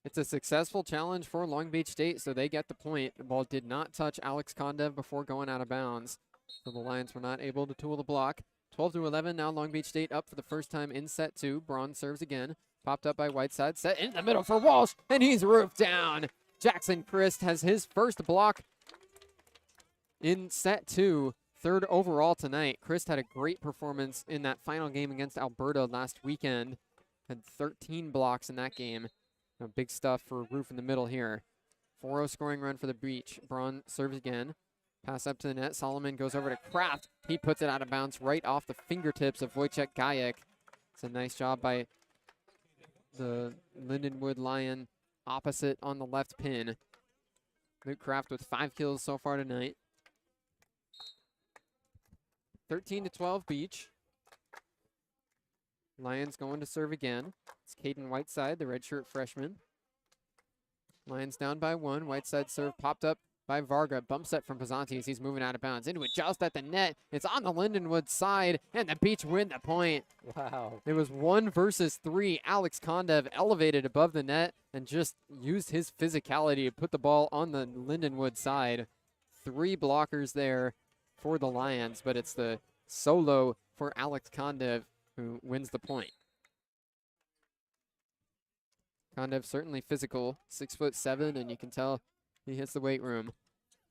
It's a successful challenge for Long Beach State, so they get the point. The ball did not touch Alex Kondev before going out of bounds, so the Lions were not able to tool the block. 12-11, now Long Beach State up for the first time in set 2. Braun serves again. Popped up by Whiteside, set in the middle for Walsh, and he's roofed down. Jackson Christ has his first block in set 2 third overall tonight. Chris had a great performance in that final game against Alberta last weekend. Had 13 blocks in that game. Big stuff for Roof in the middle here. 4-0 scoring run for the Beach. Braun serves again. Pass up to the net. Solomon goes over to Kraft. He puts it out of bounds right off the fingertips of Wojciech Gajek. It's a nice job by the Lindenwood Lion opposite on the left pin. Luke Kraft with 5 kills so far tonight. 13-12 Beach. Lions going to serve again. It's Caden Whiteside, the redshirt freshman. Lions down by 1. Whiteside serve popped up by Varga. Bump set from Pisanti as he's moving out of bounds. Into it just at the net. It's on the Lindenwood side, and the Beach win the point. Wow. It was 1 versus 3. Alex Kondev elevated above the net and just used his physicality to put the ball on the Lindenwood side. 3 blockers there for the Lions, but it's the solo for Alex Kondev who wins the point. Kondev certainly physical, 6'7", and you can tell he hits the weight room.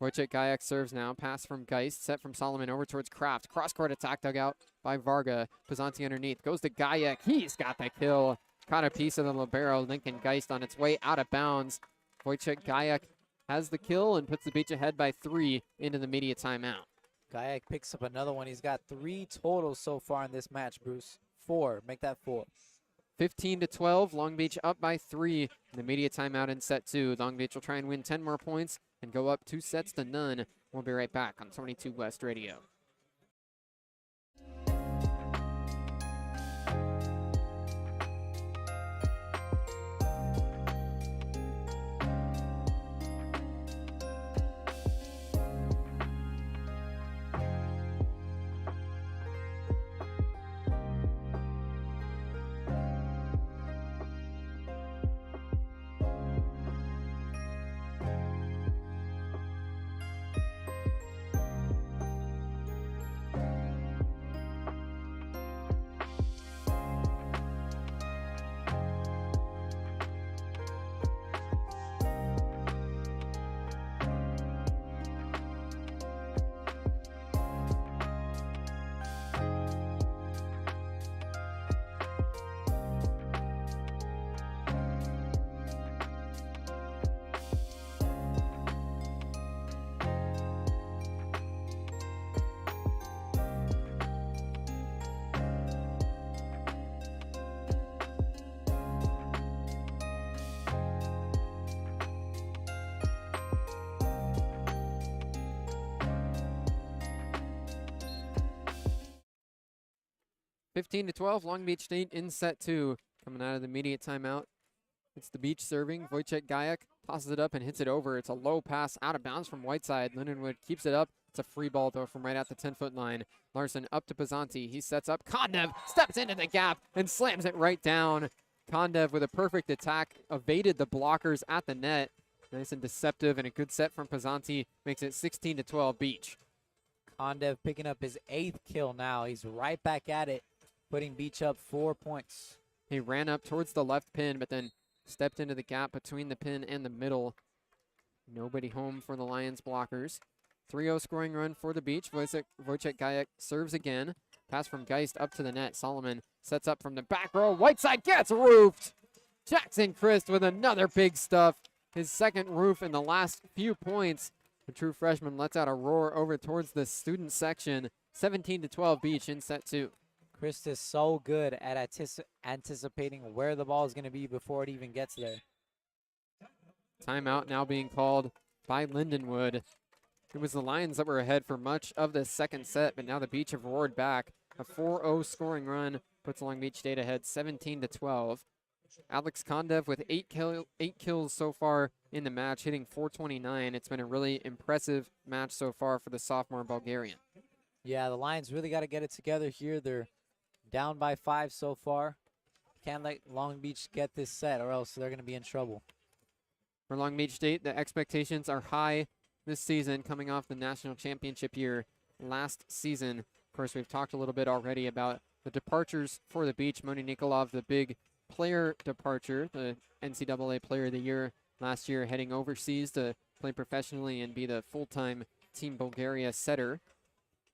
Wojciech Gajek serves now. Pass from Geist, set from Solomon over towards Kraft. Cross-court attack dug out by Varga. Pisanti underneath. Goes to Gajek. He's got the kill. Caught a piece of the libero. Lincoln Geist on its way out of bounds. Wojciech Gajek has the kill and puts the Beach ahead by 3 into the media timeout. Gajek picks up another one. He's got 3 total so far in this match, Bruce. 4. Make that 4. 15-12. Long Beach up by 3 in the media timeout in set 2. Long Beach will try and win 10 more points and go up 2-0. We'll be right back on 22 West Radio. Fifteen to 12, Long Beach State in set 2. Coming out of the immediate timeout. It's the Beach serving. Wojciech Gajek tosses it up and hits it over. It's a low pass out of bounds from Whiteside. Lindenwood keeps it up. It's a free ball, though, from right at the 10-foot line. Larson up to Pisanti. He sets up. Kondev steps into the gap and slams it right down. Kondev with a perfect attack. Evaded the blockers at the net. Nice and deceptive, and a good set from Pisanti makes it 16-12 Beach. Kondev picking up his 8th kill now. He's right back at it, putting Beach up 4 points. He ran up towards the left pin, but then stepped into the gap between the pin and the middle. Nobody home for the Lions blockers. 3-0 scoring run for the Beach. Wojciech Gajek serves again. Pass from Geist up to the net. Solomon sets up from the back row. Whiteside gets roofed. Jackson Christ with another big stuff. His second roof in the last few points. The true freshman lets out a roar over towards the student section. 17-12 Beach in set 2. Chris is so good at anticipating where the ball is going to be before it even gets there. Timeout now being called by Lindenwood. It was the Lions that were ahead for much of the second set, but now the Beach have roared back. A 4-0 scoring run puts Long Beach State ahead 17-12. Alex Kondev with 8 kills so far in the match, hitting .429. It's been a really impressive match so far for the sophomore Bulgarian. Yeah, the Lions really got to get it together here. They're down by 5 so far. Can't let Long Beach get this set or else they're going to be in trouble. For Long Beach State, the expectations are high this season coming off the national championship year last season. Of course, we've talked a little bit already about the departures for the Beach. Moni Nikolov, the big player departure, the NCAA Player of the Year last year, heading overseas to play professionally and be the full-time Team Bulgaria setter.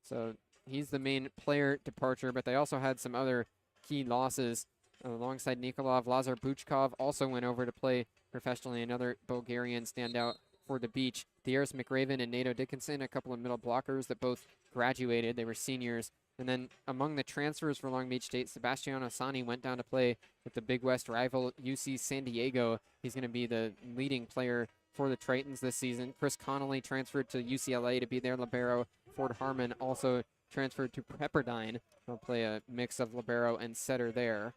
So he's the main player departure, but they also had some other key losses. Alongside Nikolov, Lazar Buchkov also went over to play professionally, another Bulgarian standout for the Beach. Darius McRaven and Nato Dickinson, a couple of middle blockers that both graduated. They were seniors. And then among the transfers for Long Beach State, Sebastiano Sani went down to play with the Big West rival UC San Diego. He's going to be the leading player for the Tritons this season. Chris Connolly transferred to UCLA to be their libero. Ford Harmon also transferred to Pepperdine. He'll play a mix of libero and setter there.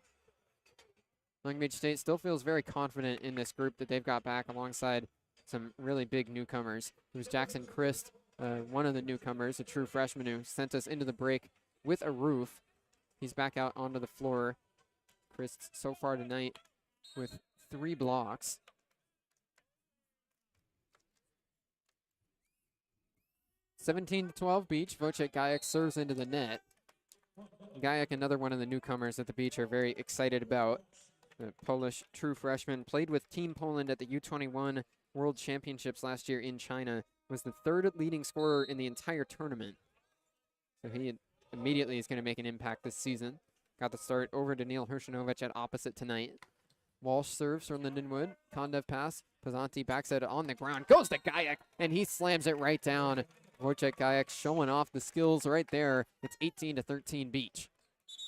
Long Beach State still feels very confident in this group that they've got back alongside some really big newcomers. It was Jackson Christ, one of the newcomers, a true freshman who sent us into the break with a roof. He's back out onto the floor. Christ so far tonight with 3 blocks. (17-12) Beach. Wojciech Gajek serves into the net. Gajek, another one of the newcomers at the Beach, are very excited about. The Polish true freshman played with Team Poland at the U21 World Championships last year in China. Was the 3rd leading scorer in the entire tournament. So he immediately is going to make an impact this season. Got the start over to Neil Hershinovic at opposite tonight. Walsh serves for Lindenwood. Kondev pass. Pazanti backside on the ground. Goes to Gajek, and he slams it right down. Wojciech Gajek showing off the skills right there. It's 18-13 Beach.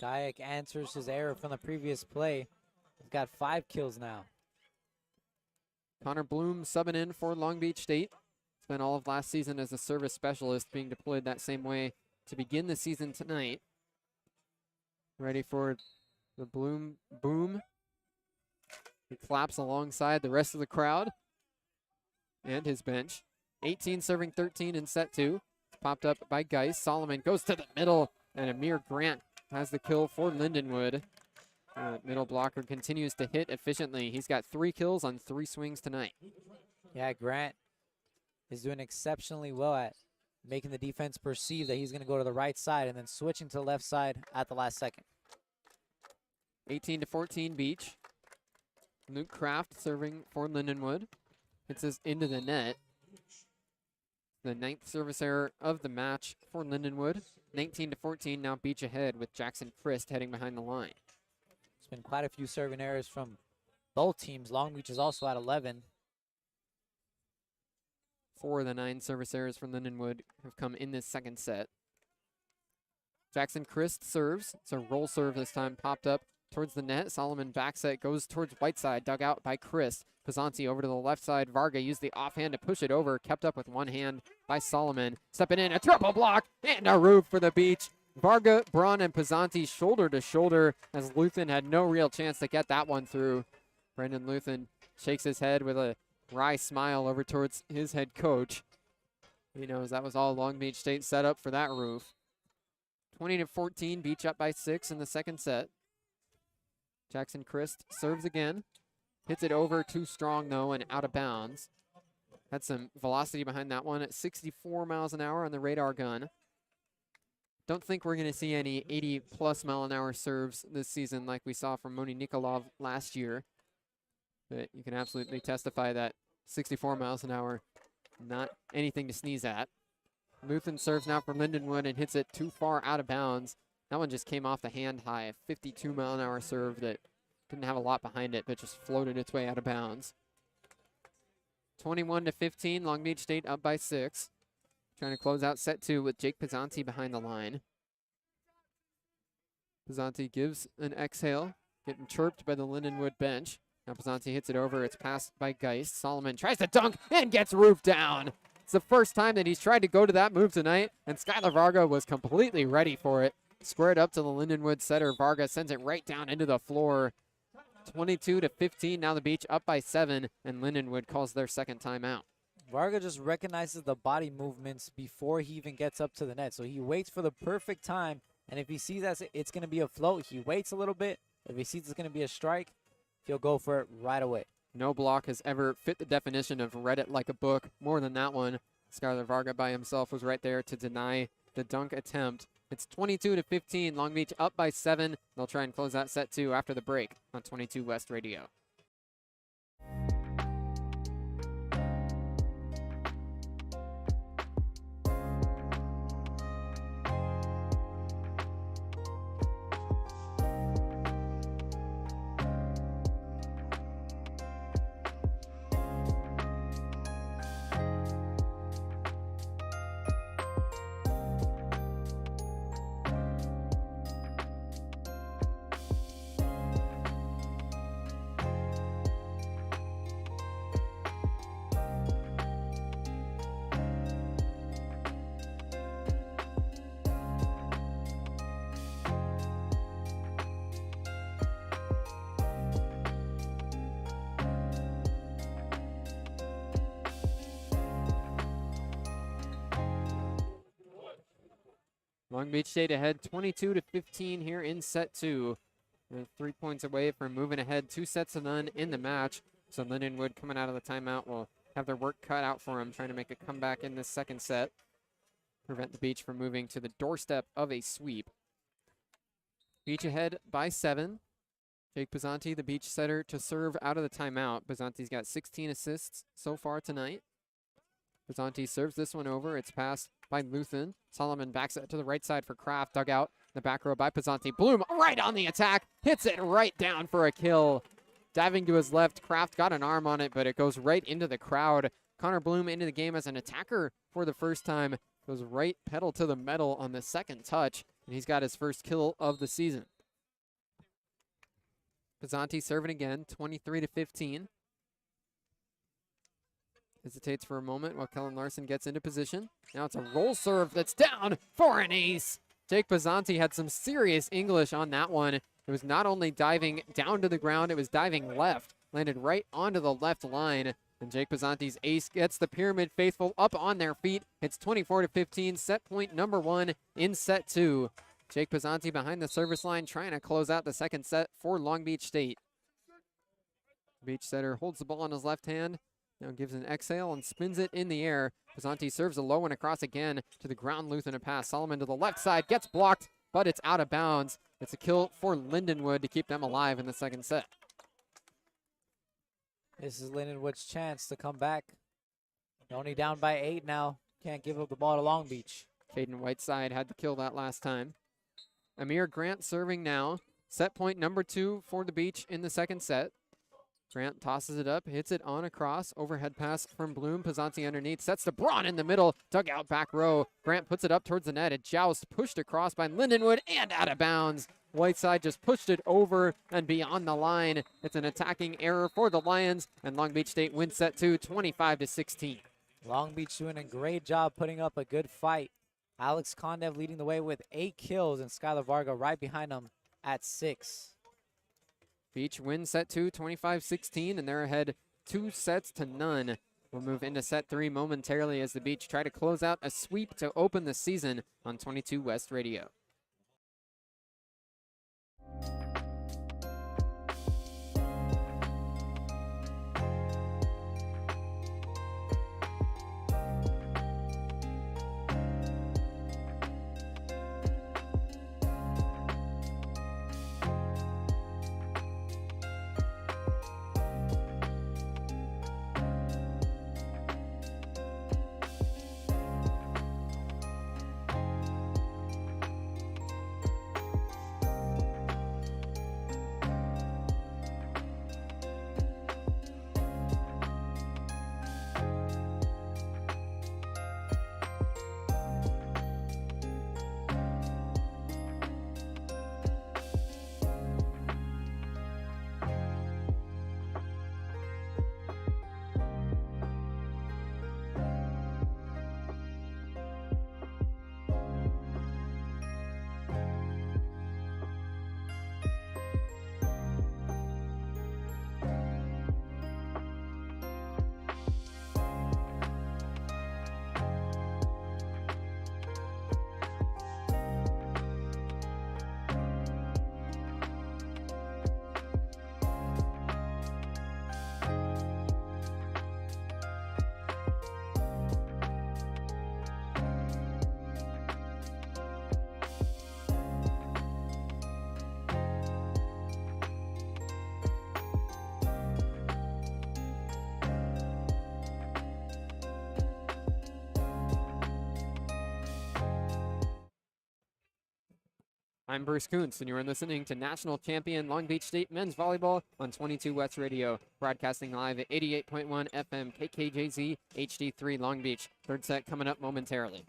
Gajek answers his error from the previous play. He's got 5 kills now. Connor Bloom subbing in for Long Beach State. Spent all of last season as a service specialist, being deployed that same way to begin the season tonight. Ready for the Bloom boom. He claps alongside the rest of the crowd and his bench. 18 serving 13 in set 2. Popped up by Geis. Solomon goes to the middle, and Amir Grant has the kill for Lindenwood. Middle blocker continues to hit efficiently. He's got 3 kills on 3 swings tonight. Yeah, Grant is doing exceptionally well at making the defense perceive that he's going to go to the right side and then switching to the left side at the last second. 18-14 Beach. Luke Kraft serving for Lindenwood. Hits us into the net. The 9th service error of the match for Lindenwood. 19-14, now Beach ahead with Jackson Christ heading behind the line. There's been quite a few serving errors from both teams. Long Beach is also at 11. 4 of the 9 service errors for Lindenwood have come in this second set. Jackson Christ serves. It's a roll serve this time, popped up towards the net. Solomon backset goes towards Whiteside, dug out by Christ. Pazanti over to the left side. Varga used the offhand to push it over, kept up with one hand by Solomon. Stepping in, a triple block, and a roof for the Beach. Varga, Braun, and Pazanti shoulder to shoulder as Luthen had no real chance to get that one through. Brendan Luthen shakes his head with a wry smile over towards his head coach. He knows that was all Long Beach State set up for that roof. 20-14, Beach up by 6 in the second set. Jackson Christ serves again. Hits it over, too strong though, and out of bounds. Had some velocity behind that one at 64 miles an hour on the radar gun. Don't think we're going to see any 80-plus mile an hour serves this season like we saw from Moni Nikolov last year. But you can absolutely testify that 64 miles an hour, not anything to sneeze at. Luthen serves now for Lindenwood and hits it too far out of bounds. That one just came off the hand high, a 52 mile an hour serve that didn't have a lot behind it, but just floated its way out of bounds. 21-15, Long Beach State up by 6. Trying to close out set 2 with Jake Pazanti behind the line. Pazanti gives an exhale, getting chirped by the Lindenwood bench. Now Pazanti hits it over. It's passed by Geis. Solomon tries to dunk and gets roofed down. It's the first time that he's tried to go to that move tonight, and Skylar Varga was completely ready for it. Squared up to the Lindenwood setter. Varga sends it right down into the floor. 22-15, now the Beach up by 7, and Lindenwood calls their second timeout. Varga just recognizes the body movements before he even gets up to the net. So he waits for the perfect time, and if he sees that it's going to be a float, he waits a little bit. If he sees it's going to be a strike, he'll go for it right away. No block has ever fit the definition of read it like a book more than that one. Skylar Varga by himself was right there to deny the dunk attempt. It's 22-15, Long Beach up by 7. They'll try and close out set 2 after the break on 22 West Radio. Long Beach State ahead 22-15 here in set 2. They're 3 points away from moving ahead 2 sets to none in the match. So Lindenwood coming out of the timeout will have their work cut out for them, trying to make a comeback in this second set. Prevent the Beach from moving to the doorstep of a sweep. Beach ahead by 7. Jake Pizzanti, the Beach setter, to serve out of the timeout. Pizzanti's got 16 assists so far tonight. Pizzanti serves this one over. It's passed by Luthen. Solomon backs it to the right side for Kraft. Dug out the back row by Pizzanti. Bloom right on the attack. Hits it right down for a kill. Diving to his left. Kraft got an arm on it, but it goes right into the crowd. Connor Bloom into the game as an attacker for the first time. Goes right pedal to the metal on the second touch, and he's got his first kill of the season. Pizzanti serving again, 23-15. Hesitates for a moment while Kellen Larson gets into position. Now it's a roll serve that's down for an ace. Jake Pizzanti had some serious English on that one. It was not only diving down to the ground, it was diving left. Landed right onto the left line. And Jake Pizzanti's ace gets the Pyramid faithful up on their feet. It's 24-15, set point number 1 in set 2. Jake Pizzanti behind the service line trying to close out the second set for Long Beach State. Beach setter holds the ball in his left hand. Now gives an exhale and spins it in the air. Pizzanti serves a low one across again to the ground. Luthen a pass. Solomon to the left side. Gets blocked, but it's out of bounds. It's a kill for Lindenwood to keep them alive in the second set. This is Lindenwood's chance to come back. Only down by 8 now. Can't give up the ball to Long Beach. Caden Whiteside had to kill that last time. Amir Grant serving now. Set point number 2 for the Beach in the second set. Grant tosses it up, hits it on across. Overhead pass from Bloom. Pizzanti underneath. Sets to Braun in the middle. Dug out back row. Grant puts it up towards the net. A joust pushed across by Lindenwood and out of bounds. Whiteside just pushed it over and beyond the line. It's an attacking error for the Lions, and Long Beach State wins set 2, 25-16. Long Beach doing a great job putting up a good fight. Alex Kondev leading the way with 8 kills, and Skylar Varga right behind him at 6. Beach wins set 2, 25-16, and they're ahead 2 sets to none. We'll move into set 3 momentarily as the Beach try to close out a sweep to open the season on 22 West Radio. I'm Bruce Kuntz, and you're listening to national champion Long Beach State men's volleyball on 22 West Radio, broadcasting live at 88.1 FM KKJZ HD3 Long Beach. Third set coming up momentarily.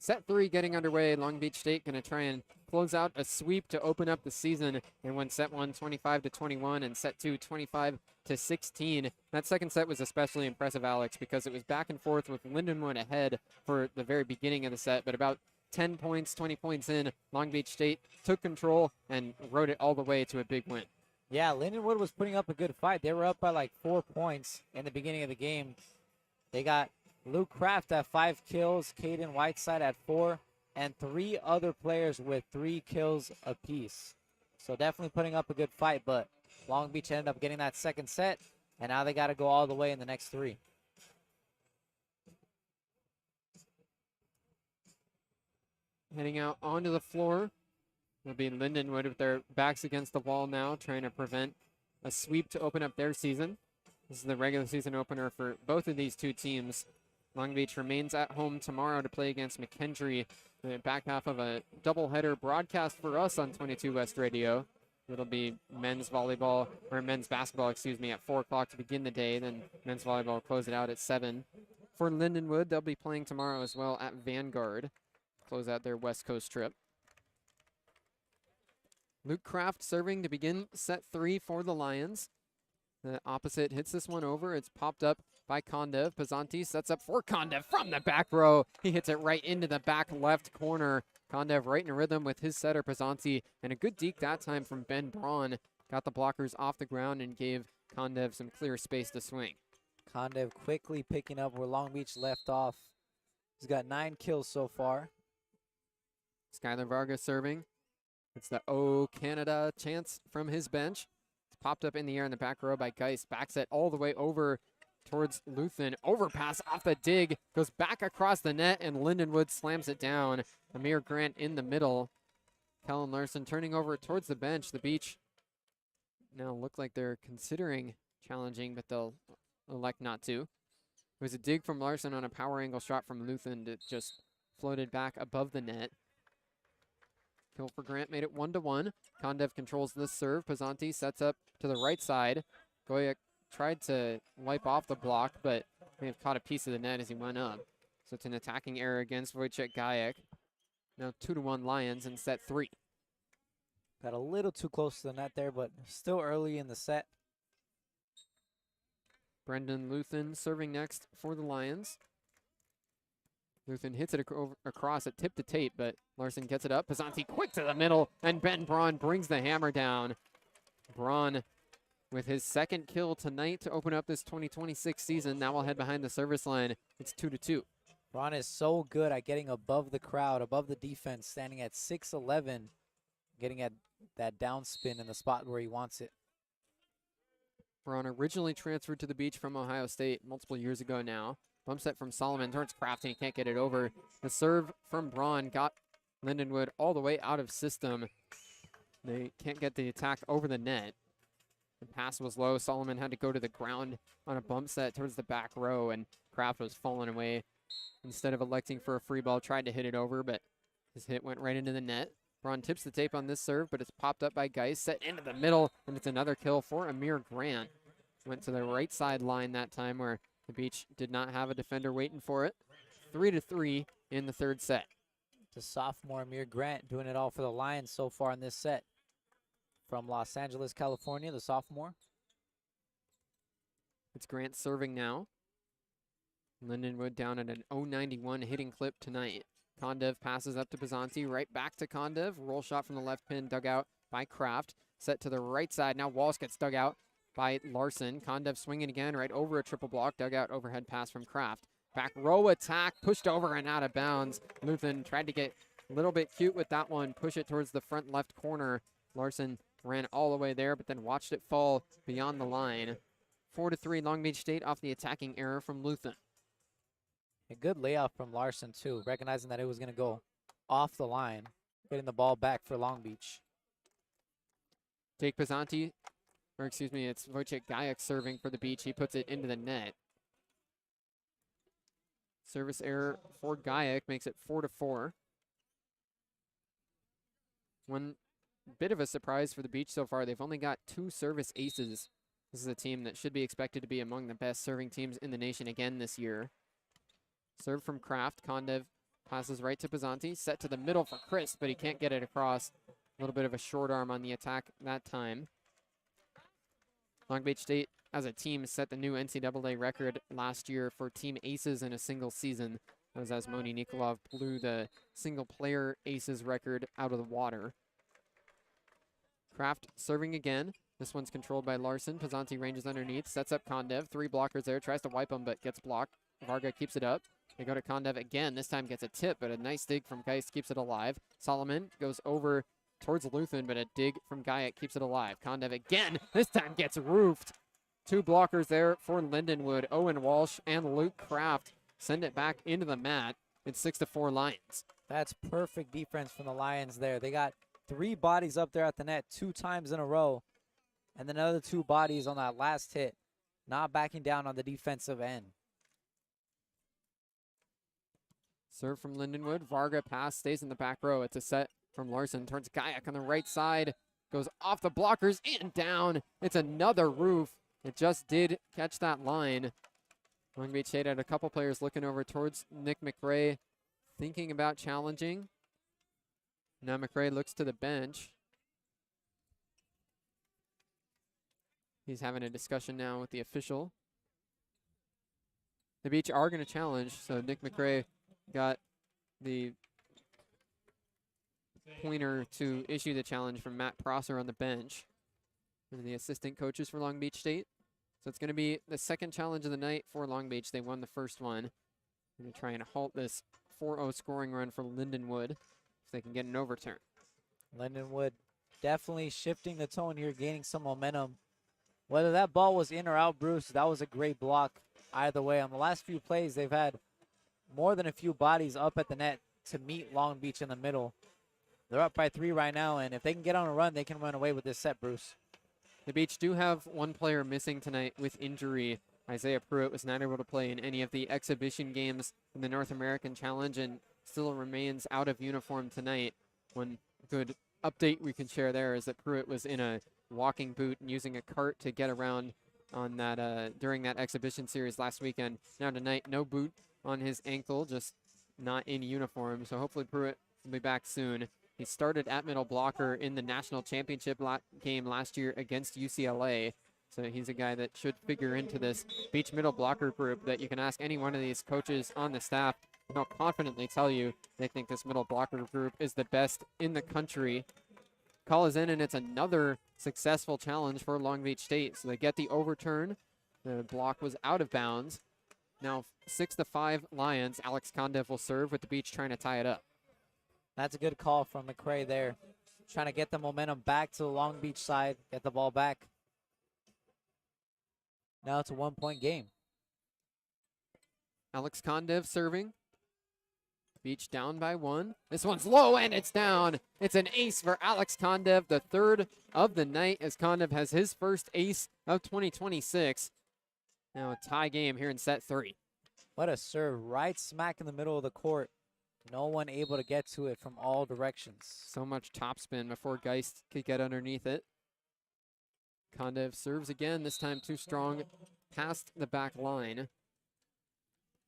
Set 3 getting underway. Long Beach State going to try and close out a sweep to open up the season and win set 1 25-21 and set 2 25-16. That second set was especially impressive, Alex, because it was back and forth with Lindenwood ahead for the very beginning of the set, but about 10 points, 20 points in, Long Beach State took control and rode it all the way to a big win. Yeah, Lindenwood was putting up a good fight. They were up by like 4 points in the beginning of the game. They got Luke Kraft at 5 kills, Caden Whiteside at 4, and 3 other players with 3 kills apiece. So definitely putting up a good fight, but Long Beach ended up getting that second set, and now they got to go all the way in the next 3. Heading out onto the floor will be Lindenwood with their backs against the wall now, trying to prevent a sweep to open up their season. This is the regular season opener for both of these two teams. Long Beach remains at home tomorrow to play against McKendree, the back half of a doubleheader broadcast for us on 22 West Radio. It'll be men's volleyball, or men's basketball, excuse me, at 4 o'clock to begin the day. Then men's volleyball will close it out at 7. For Lindenwood, they'll be playing tomorrow as well at Vanguard. Close out their West Coast trip. Luke Kraft serving to begin set 3 for the Lions. The opposite hits this one over. It's popped up by Kondev. Pazanti sets up for Kondev from the back row. He hits it right into the back left corner. Kondev right in rhythm with his setter, Pazanti, and a good deke that time from Ben Braun. Got the blockers off the ground and gave Kondev some clear space to swing. Kondev quickly picking up where Long Beach left off. He's got 9 kills so far. Skylar Vargas serving. It's the "Oh Canada" chance from his bench. It's popped up in the air in the back row by Geist. Back set all the way over towards Luthen. Overpass off the dig. Goes back across the net, and Lindenwood slams it down. Amir Grant in the middle. Kellen Larson turning over towards the bench. The Beach now look like they're considering challenging, but they'll elect not to. It was a dig from Larson on a power angle shot from Luthen that just floated back above the net. Kill for Grant made it 1-1. Kondev controls this serve. Pazanti sets up to the right side. Goya tried to wipe off the block, but may have caught a piece of the net as he went up. So it's an attacking error against Wojciech Gajek. Now 2-1 Lions in set 3. Got a little too close to the net there, but still early in the set. Brendan Luthen serving next for the Lions. Luthen hits it across at tip to tape, but Larson gets it up. Pazanti quick to the middle, and Ben Braun brings the hammer down. Braun with his second kill tonight to open up this 2026 season. Now we'll head behind the service line. It's 2-2. Braun is so good at getting above the crowd, above the defense, standing at 6'11", getting at that downspin in the spot where he wants it. Braun originally transferred to the Beach from Ohio State multiple years ago now. Bump set from Solomon towards Kraft, and he can't get it over. The serve from Braun got Lindenwood all the way out of system. They can't get the attack over the net. The pass was low. Solomon had to go to the ground on a bump set towards the back row, and Kraft was falling away. Instead of electing for a free ball, tried to hit it over, but his hit went right into the net. Braun tips the tape on this serve, but it's popped up by Geist, set into the middle, and it's another kill for Amir Grant. Went to the right side line that time where the Beach did not have a defender waiting for it. 3-3 in the third set. The sophomore Amir Grant doing it all for the Lions so far in this set. From Los Angeles, California, the sophomore. It's Grant serving now. Lindenwood down at an 0.91 hitting clip tonight. Kondev passes up to Pazanti, right back to Kondev. Roll shot from the left pin, dug out by Kraft. Set to the right side. Now Walsh gets dug out by Larson. Kondev swinging again, right over a triple block. Dug out overhead pass from Kraft. Back row attack, pushed over and out of bounds. Luthen tried to get a little bit cute with that one, push it towards the front left corner. Larson ran all the way there, but then watched it fall beyond the line. 4-3 Long Beach State off the attacking error from Luthen. A good layoff from Larson, too, recognizing that it was going to go off the line, getting the ball back for Long Beach. Jake Pazanti, or excuse me, it's Wojciech Gajek serving for the Beach. He puts it into the net. Service error for Gajek makes it 4-4. One bit of a surprise for the Beach so far. They've only got 2 service aces. This is a team that should be expected to be among the best serving teams in the nation again this year. Serve from Kraft. Kondev Passes right to Pizzanti. Set to the middle for Chris, but he can't get it across. A little bit of a short arm on the attack that time. Long Beach State, as a team, set the new NCAA record last year for team aces in a single season. That was as Moni Nikolov blew the single-player aces record out of the water. Kraft serving again. This one's controlled by Larson. Pizzanti ranges underneath, sets up Kondev. 3 blockers there, tries to wipe him, but gets blocked. Varga keeps it up. They go to Kondev again. This time gets a tip, but a nice dig from Geist keeps it alive. Solomon goes over towards Luthen, but a dig from Guyot keeps it alive. Kondev again. This time gets roofed. 2 blockers there for Lindenwood. Owen Walsh and Luke Kraft send it back into the mat. It's 6-4 Lions. That's perfect defense from the Lions there. They got 3 bodies up there at the net 2 times in a row. And then another 2 bodies on that last hit. Not backing down on the defensive end. Serve from Lindenwood. Varga pass, stays in the back row. It's a set from Larson. Turns Guyok on the right side. Goes off the blockers and down. It's another roof. It just did catch that line. Long Beach State had a couple players looking over towards Nick McRae, thinking about challenging. Now McRae looks to the bench. He's having a discussion now with the official. The Beach are going to challenge, so Nick McRae got the pointer to issue the challenge from Matt Prosser on the bench. One of the assistant coaches for Long Beach State. So it's going to be the second challenge of the night for Long Beach. They won the first one. Going to try and halt this 4-0 scoring run for Lindenwood if they can get an overturn. Lindenwood definitely shifting the tone here, gaining some momentum. Whether that ball was in or out, Bruce, that was a great block either way. On the last few plays, they've had more than a few bodies up at the net to meet Long Beach in the middle. They're up by 3 right now, and if they can get on a run, they can run away with this set, Bruce. The Beach do have one player missing tonight with injury. Isaiah Pruitt was not able to play in any of the exhibition games in the North American Challenge and still remains out of uniform tonight. One good update we can share there is that Pruitt was in a walking boot and using a cart to get around on that during that exhibition series last weekend. Now tonight, no boot on his ankle, just not in uniform. So hopefully Pruitt will be back soon. He started at middle blocker in the national championship game last year against UCLA. So he's a guy that should figure into this Beach middle blocker group that you can ask any one of these coaches on the staff. They'll confidently tell you they think this middle blocker group is the best in the country. Call is in, and it's another successful challenge for Long Beach State. So they get the overturn. The block was out of bounds. Now 6-5 Lions. Alex Kondev will serve with the Beach trying to tie it up. That's a good call from McRae there. Trying to get the momentum back to the Long Beach side, get the ball back. Now it's a 1-point game. Alex Kondev serving. Beach down by 1. This one's low and it's down. It's an ace for Alex Kondev, the 3rd of the night, as Kondev has his first ace of 2026. Now a tie game here in set 3. What a serve, right smack in the middle of the court. No one able to get to it from all directions. So much topspin before Geist could get underneath it. Kondev serves again, this time too strong, past the back line.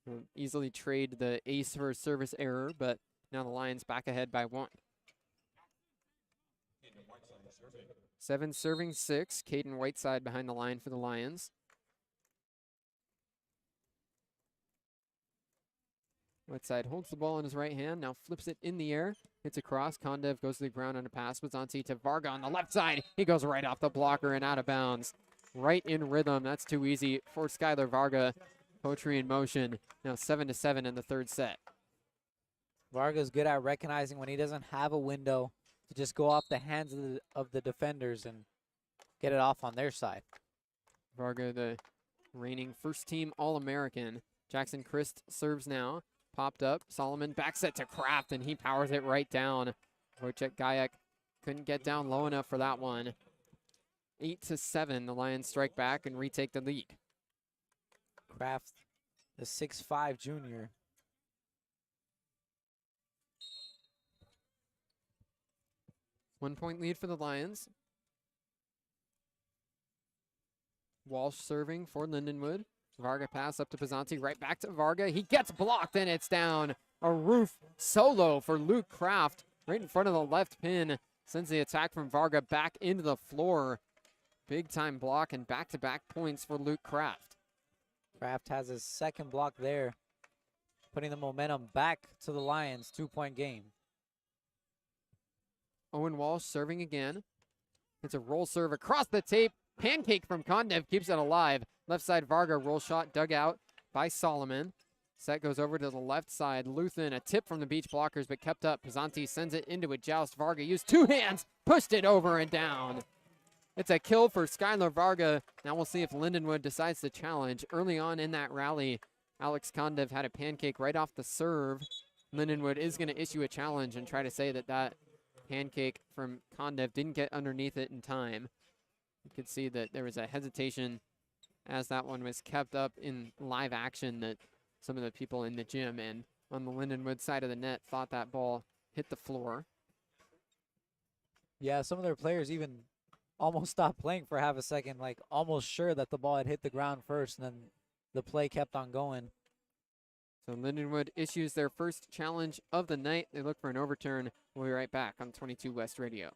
Will easily trade the ace for a service error, but now the Lions back ahead by 1. 7 serving 6. Caden Whiteside behind the line for the Lions. Whiteside holds the ball in his right hand, now flips it in the air, hits across. Kondev goes to the ground on a pass. Pizzanti to Varga on the left side. He goes right off the blocker and out of bounds. Right in rhythm. That's too easy for Skylar Varga. Poetry in motion. Now 7-7 in the 3rd set. Varga's good at recognizing when he doesn't have a window to just go off the hands of the defenders and get it off on their side. Varga, the reigning first-team All-American. Jackson Christ serves now. Popped up. Solomon back set to Kraft, and he powers it right down. Wojciech Gajek couldn't get down low enough for that one. 8-7, the Lions strike back and retake the lead. Kraft, the 6'5" junior. One-point lead for the Lions. Walsh serving for Lindenwood. Varga pass up to Pizzanti, right back to Varga. He gets blocked, and it's down. a roof solo for Luke Kraft right in front of the left pin. Sends the attack from Varga back into the floor. Big time block and back-to-back points for Luke Kraft. Kraft has his second block there, putting the momentum back to the Lions' 2-point game. Owen Walsh serving again. It's a roll serve across the tape. Pancake from Kondev keeps it alive. Left side Varga, roll shot dug out by Solomon. Set goes over to the left side. Luthen, a tip from the beach blockers, but kept up. Pizzanti sends it into a joust. Varga used 2 hands, pushed it over and down. It's a kill for Skylar Varga. Now we'll see if Lindenwood decides to challenge. Early on in that rally, Alex Kondev had a pancake right off the serve. Lindenwood is going to issue a challenge and try to say that that pancake from Kondev didn't get underneath it in time. You could see that there was a hesitation as that one was kept up in live action, that some of the people in the gym and on the Lindenwood side of the net thought that ball hit the floor. Yeah, some of their players even almost stopped playing for half a second, like almost sure that the ball had hit the ground first, and then the play kept on going. So Lindenwood issues their first challenge of the night. They look for an overturn. We'll be right back on 22 West Radio.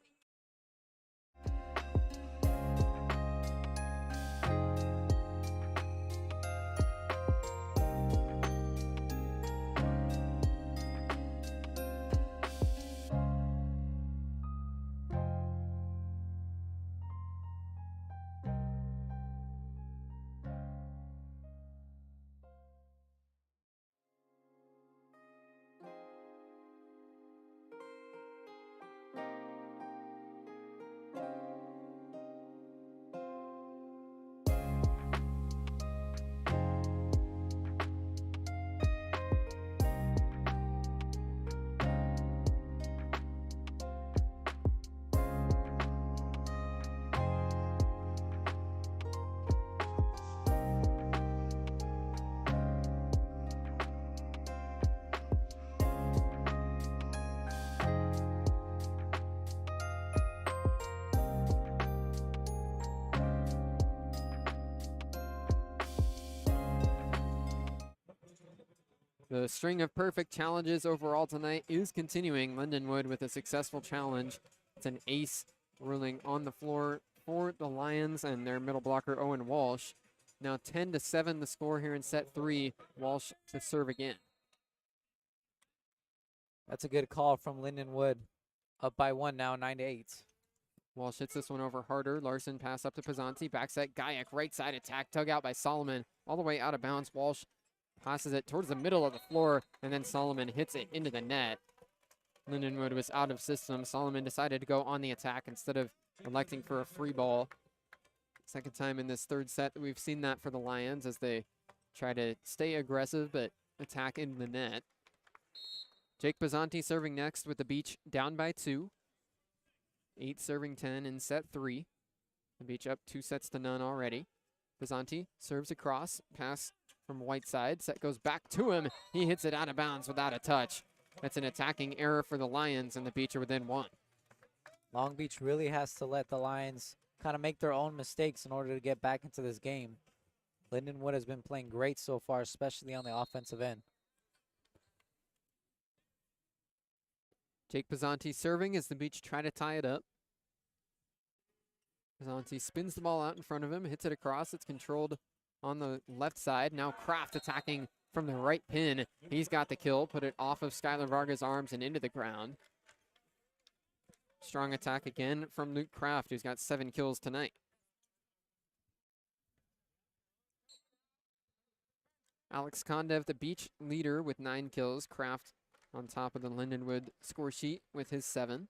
The string of perfect challenges overall tonight is continuing. Lindenwood with a successful challenge. It's an ace ruling on the floor for the Lions and their middle blocker, Owen Walsh. Now 10-7 the score here in set 3. Walsh to serve again. That's a good call from Lindenwood. Up by 1 now, 9-8. Walsh hits this one over harder. Larson pass up to Pizzanti. Back set, Gajek, right side attack. Dug out by Solomon. All the way out of bounds. Walsh passes it towards the middle of the floor, and then Solomon hits it into the net. Lindenwood was out of system. Solomon decided to go on the attack instead of electing for a free ball. Second time in this third set that we've seen that for the Lions as they try to stay aggressive but attack into the net. Jake Pizzanti serving next with the Beach down by 2. 8 serving 10 in set 3. The Beach up 2-0 already. Pizzanti serves across, pass from Whiteside. Set goes back to him. He hits it out of bounds without a touch. That's an attacking error for the Lions, and the Beach are within 1. Long Beach really has to let the Lions kind of make their own mistakes in order to get back into this game. Lindenwood has been playing great so far, especially on the offensive end. Jake Pizzanti serving as the Beach try to tie it up. Pizzanti spins the ball out in front of him, hits it across. It's controlled on the left side. Now Kraft attacking from the right pin. He's got the kill, put it off of Skylar Varga's arms and into the ground. Strong attack again from Luke Kraft, who's got 7 kills tonight. Alex Kondev, the Beach leader with 9 kills. Kraft on top of the Lindenwood score sheet with his 7.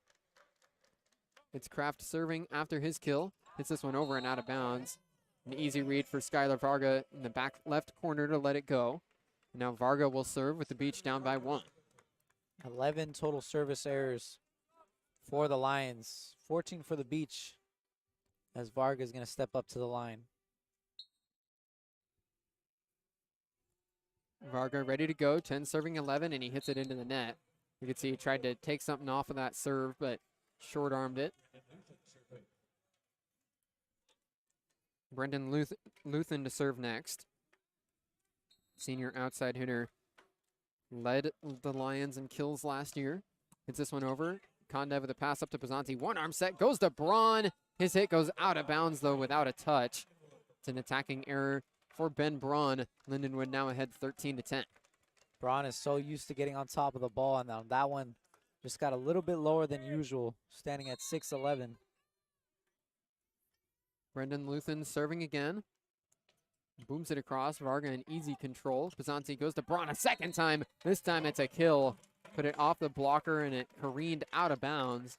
It's Kraft serving after his kill. Hits this one over and out of bounds. An easy read for Skylar Varga in the back left corner to let it go. Now Varga will serve with the Beach down by 1. 11 total service errors for the Lions. 14 for the Beach as Varga is going to step up to the line. Varga ready to go. 10 serving 11, and he hits it into the net. You can see he tried to take something off of that serve, but short-armed it. Brendan Luthen to serve next. Senior outside hitter led the Lions in kills last year. Hits this one over. Kondev with a pass up to Pazanti. One arm set goes to Braun. His hit goes out of bounds, though, without a touch. It's an attacking error for Ben Braun. Lindenwood now ahead 13-10. Braun is so used to getting on top of the ball, and on that one just got a little bit lower than usual, standing at 6'11". Brendan Luthen serving again. Booms it across. Varga in easy control. Pazanti goes to Braun a second time. This time it's a kill. Put it off the blocker, and it careened out of bounds.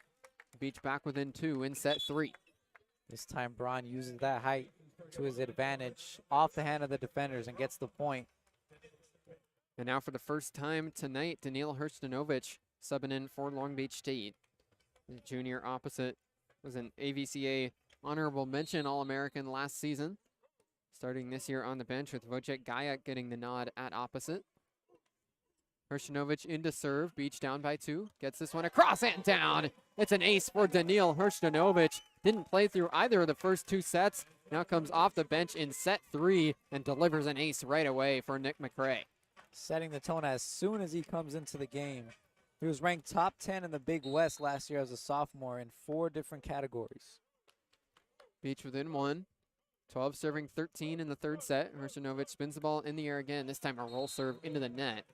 Beach back within 2 in set 3. This time Braun uses that height to his advantage off the hand of the defenders and gets the point. And now for the first time tonight, Daniil Hrstanovic subbing in for Long Beach State. The junior opposite was an AVCA honorable mention All-American last season. Starting this year on the bench with Wojciech Gajak getting the nod at opposite. Hrstanovic into serve, Beach down by 2. Gets this one across and down. It's an ace for Daniil Hrstanovic. Didn't play through either of the first 2 sets. Now comes off the bench in set 3 and delivers an ace right away for Nick McRae. Setting the tone as soon as he comes into the game. He was ranked top 10 in the Big West last year as a sophomore in 4 different categories. Beach within 1. 12 serving 13 in the 3rd set. Hrstanovic spins the ball in the air again. This time a roll serve into the net.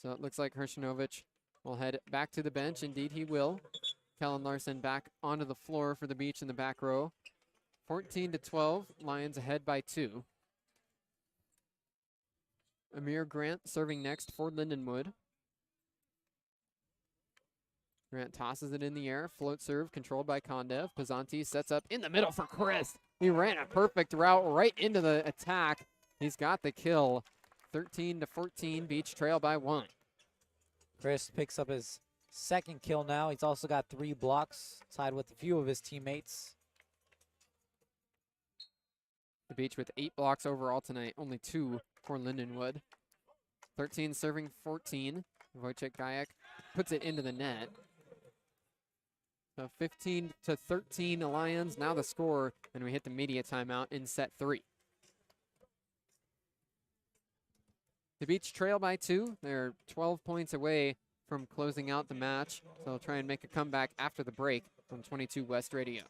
So it looks like Hrstanovic will head back to the bench. Indeed, he will. Kellen Larson back onto the floor for the Beach in the back row. 14-12, Lions ahead by 2. Amir Grant serving next for Lindenwood. Grant tosses it in the air. Float serve controlled by Kondev. Pazanti sets up in the middle for Chris. He ran a perfect route right into the attack. He's got the kill. 13-14, Beach trail by 1. Chris picks up his 2nd kill now. He's also got 3 blocks, tied with a few of his teammates. The Beach with 8 blocks overall tonight, only 2 for Lindenwood. 13 serving 14. Wojciech Gajak puts it into the net. So 15-13 Lions, now the score, and we hit the media timeout in set 3. The Beach trail by 2. They're 12 points away from closing out the match, so they'll try and make a comeback after the break on 22 West Radio.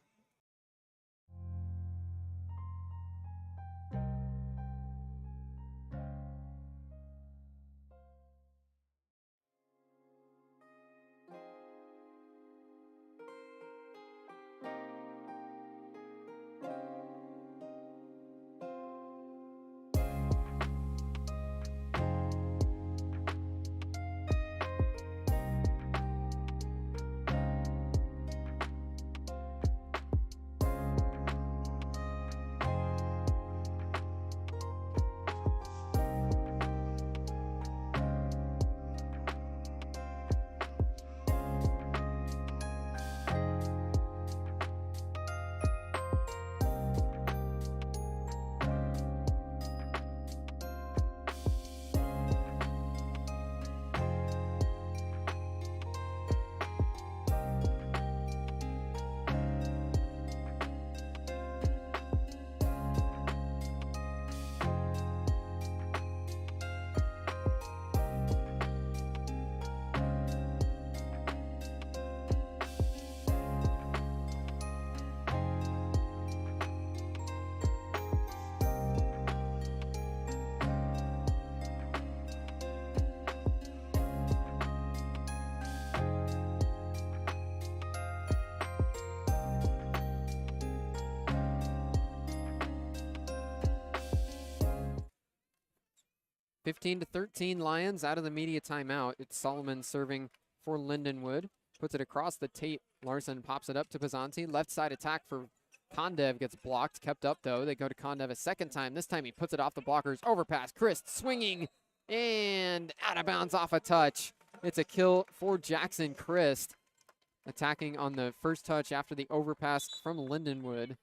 Fifteen to 13 Lions out of the media timeout. It's Solomon serving for Lindenwood. Puts it across the tape. Larson pops it up to Pazanti. Left side attack for Kondev gets blocked. Kept up though. They go to Kondev a second time. This time he puts it off the blockers. Overpass. Christ swinging and out of bounds off a touch. It's a kill for Jackson Christ. Attacking on the first touch after the overpass from Lindenwood.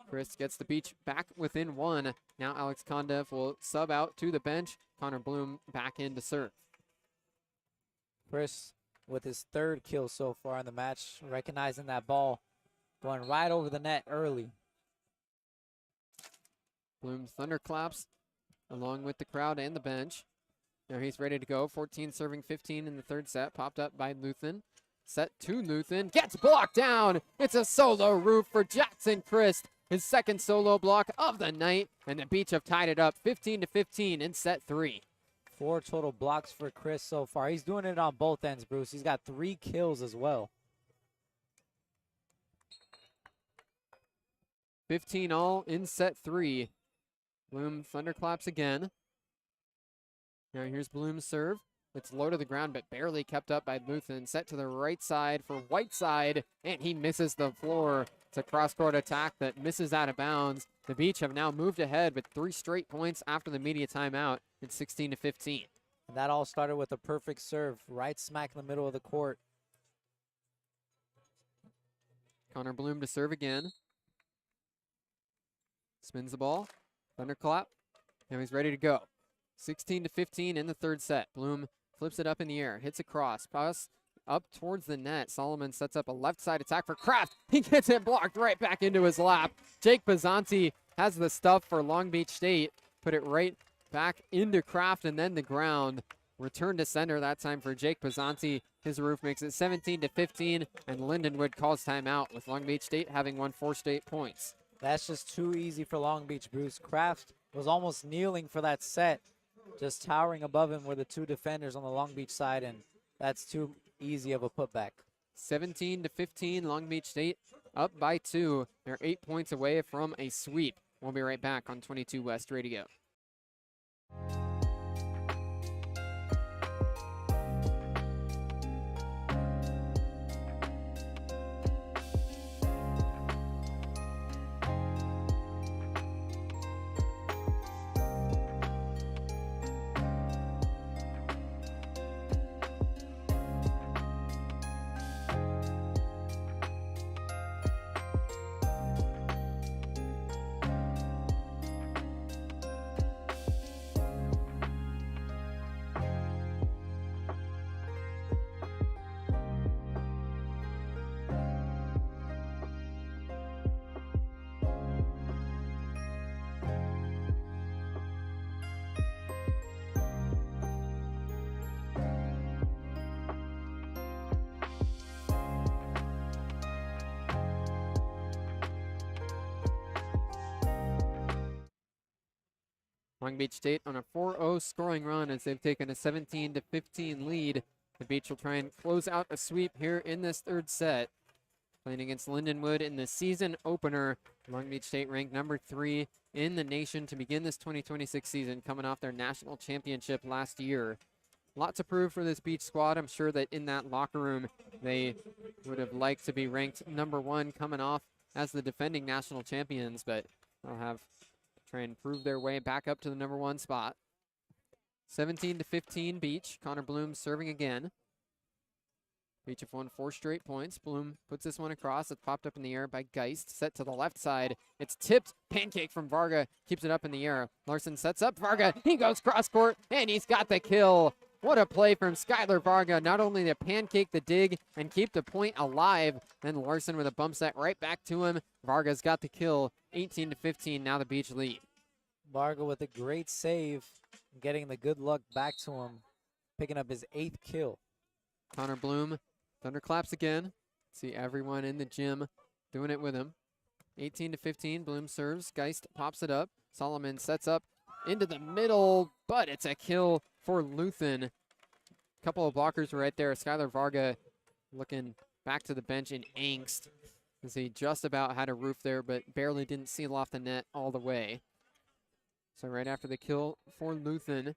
Chris gets the Beach back within 1. Now Alex Kondev will sub out to the bench. Connor Bloom back in to serve. Chris with his 3rd kill so far in the match, recognizing that ball going right over the net early. Bloom thunderclaps along with the crowd and the bench. Now he's ready to go. 14 serving 15 in the third set. Popped up by Luthen. Set to Luthen. Gets blocked down. It's a solo roof for Jackson Christ. His second solo block of the night. And the Beach have tied it up 15-15 in set 3. 4 total blocks for Chris so far. He's doing it on both ends, Bruce. He's got 3 kills as well. 15 all in set 3. Bloom thunderclaps again. Now here's Bloom's serve. It's low to the ground, but barely kept up by Luthen. Set to the right side for Whiteside, and he misses the floor. It's a cross-court attack that misses out of bounds. The Beach have now moved ahead with 3 straight points after the media timeout. It's 16-15. And that all started with a perfect serve right smack in the middle of the court. Connor Bloom to serve again. Spins the ball. Thunderclap. Now he's ready to go. 16-15 in the third set. Bloom flips it up in the air. Hits a cross. Pass up towards the net. Solomon sets up a left side attack for Kraft. He gets it blocked right back into his lap. Jake Pizzanti has the stuff for Long Beach State. Put it right back into Kraft and then the ground. Return to center that time for Jake Pizzanti. His roof makes it 17-15, and Lindenwood calls timeout with Long Beach State having won 4 straight points. That's just too easy for Long Beach, Bruce. Kraft was almost kneeling for that set. Just towering above him were the 2 defenders on the Long Beach side, and that's too easy of a putback. 17-15, Long Beach State up by 2. They're 8 points away from a sweep. We'll be right back on 22 West Radio. Long Beach State on a 4-0 scoring run as they've taken a 17-15 lead. The Beach will try and close out a sweep here in this third set. Playing against Lindenwood in the season opener. Long Beach State ranked number 3 in the nation to begin this 2026 season, coming off their national championship last year. Lot to prove for this Beach squad. I'm sure that in that locker room, they would have liked to be ranked number 1 coming off as the defending national champions, but they'll have try and prove their way back up to the number 1 spot. 17-15 Beach. Connor Bloom serving again. Beach have won 4 straight points. Bloom puts this one across. It's popped up in the air by Geist. Set to the left side. It's tipped. Pancake from Varga. Keeps it up in the air. Larson sets up Varga. He goes cross court, and he's got the kill. What a play from Skylar Varga. Not only to pancake the dig and keep the point alive, then Larson with a bump set right back to him. Varga's got the kill. 18-15, now the Beach lead. Varga with a great save, getting the good luck back to him, picking up his 8th kill. Connor Bloom, thunderclaps again. See everyone in the gym doing it with him. 18-15, Bloom serves. Geist pops it up. Solomon sets up into the middle, but it's a kill for Luthen. Couple of blockers right there. Skylar Varga looking back to the bench in angst as he just about had a roof there, but barely didn't seal off the net all the way. So right after the kill for Luthen,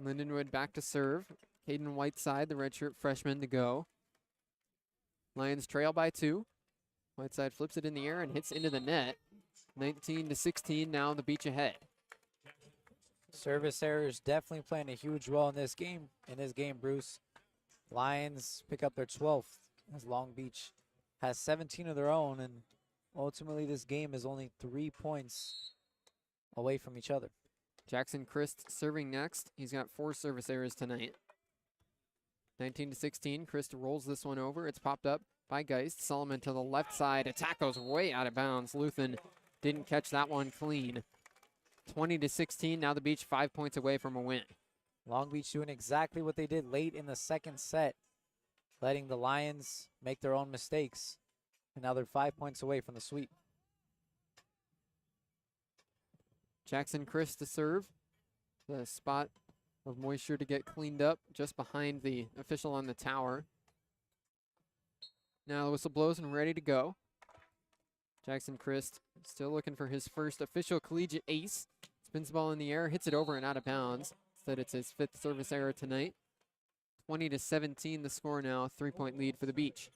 Lindenwood back to serve. Caden Whiteside, the redshirt freshman, to go. Lions trail by 2. Whiteside flips it in the air and hits into the net. 19-16, now the Beach ahead. Service errors definitely playing a huge role in this game, Bruce. Lions pick up their 12th as Long Beach has 17 of their own, and ultimately this game is only 3 points away from each other. Jackson Christ serving next. He's got 4 service errors tonight. 19-16, Christ rolls this one over. It's popped up by Geist. Solomon to the left side. Attack goes way out of bounds. Luthen didn't catch that one clean. 20-16. Now the Beach 5 points away from a win. Long Beach doing exactly what they did late in the second set, letting the Lions make their own mistakes. And now they're 5 points away from the sweep. Jackson Chris to serve. The spot of moisture to get cleaned up just behind the official on the tower. Now the whistle blows and ready to go. Jackson Christ still looking for his first official collegiate ace. Spins the ball in the air, hits it over and out of bounds. Instead, it's his 5th service error tonight. 20-17 the score now, 3-point lead for the Beach.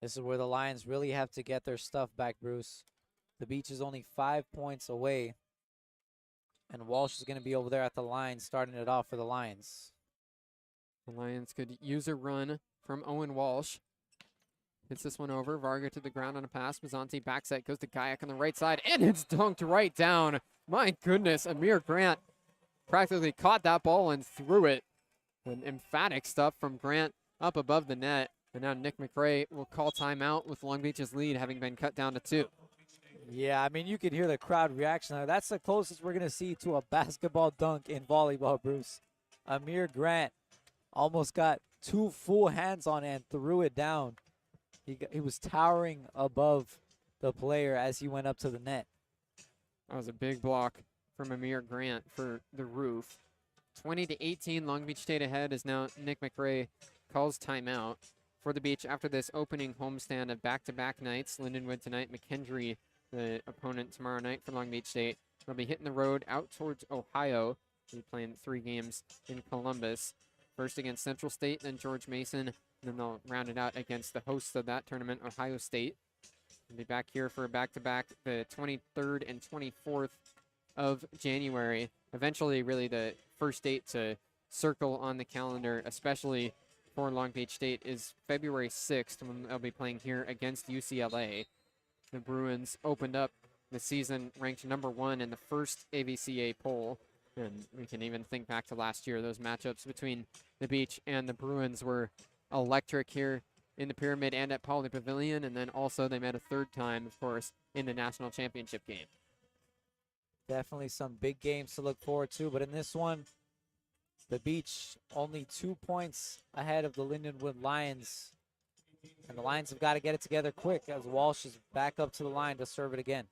This is where the Lions really have to get their stuff back, Bruce. The Beach is only 5 points away, and Walsh is going to be over there at the line starting it off for the Lions. The Lions could use a run from Owen Walsh. Hits this one over. Varga to the ground on a pass. Mazzanti back set, goes to Gayak on the right side, and it's dunked right down. My goodness, Amir Grant practically caught that ball and threw it. And emphatic stuff from Grant up above the net. And now Nick McRae will call timeout with Long Beach's lead having been cut down to 2. Yeah, I mean, you can hear the crowd reaction. That's the closest we're going to see to a basketball dunk in volleyball, Bruce. Amir Grant almost got 2 full hands on it and threw it down. He was towering above the player as he went up to the net. That was a big block from Amir Grant for the roof. 20-18, Long Beach State ahead as now Nick McRae calls timeout for the Beach after this opening homestand of back-to-back nights. Lindenwood tonight, McKendree, the opponent tomorrow night for Long Beach State. They'll be hitting the road out towards Ohio. They'll be playing 3 games in Columbus. First against Central State, then George Mason, and then they'll round it out against the hosts of that tournament, Ohio State. We'll be back here for a back-to-back the 23rd and 24th of January. Eventually, really the first date to circle on the calendar, especially for Long Beach State, is February 6th when they'll be playing here against UCLA. The Bruins opened up the season ranked #1 in the first AVCA poll. And we can even think back to last year. Those matchups between the Beach and the Bruins were electric here in the Pyramid and at Pauley Pavilion. And then also they met a 3rd time, of course, in the national championship game. Definitely some big games to look forward to. But in this one, the Beach only 2 points ahead of the Lindenwood Lions. And the Lions have got to get it together quick as Walsh is back up to the line to serve it again.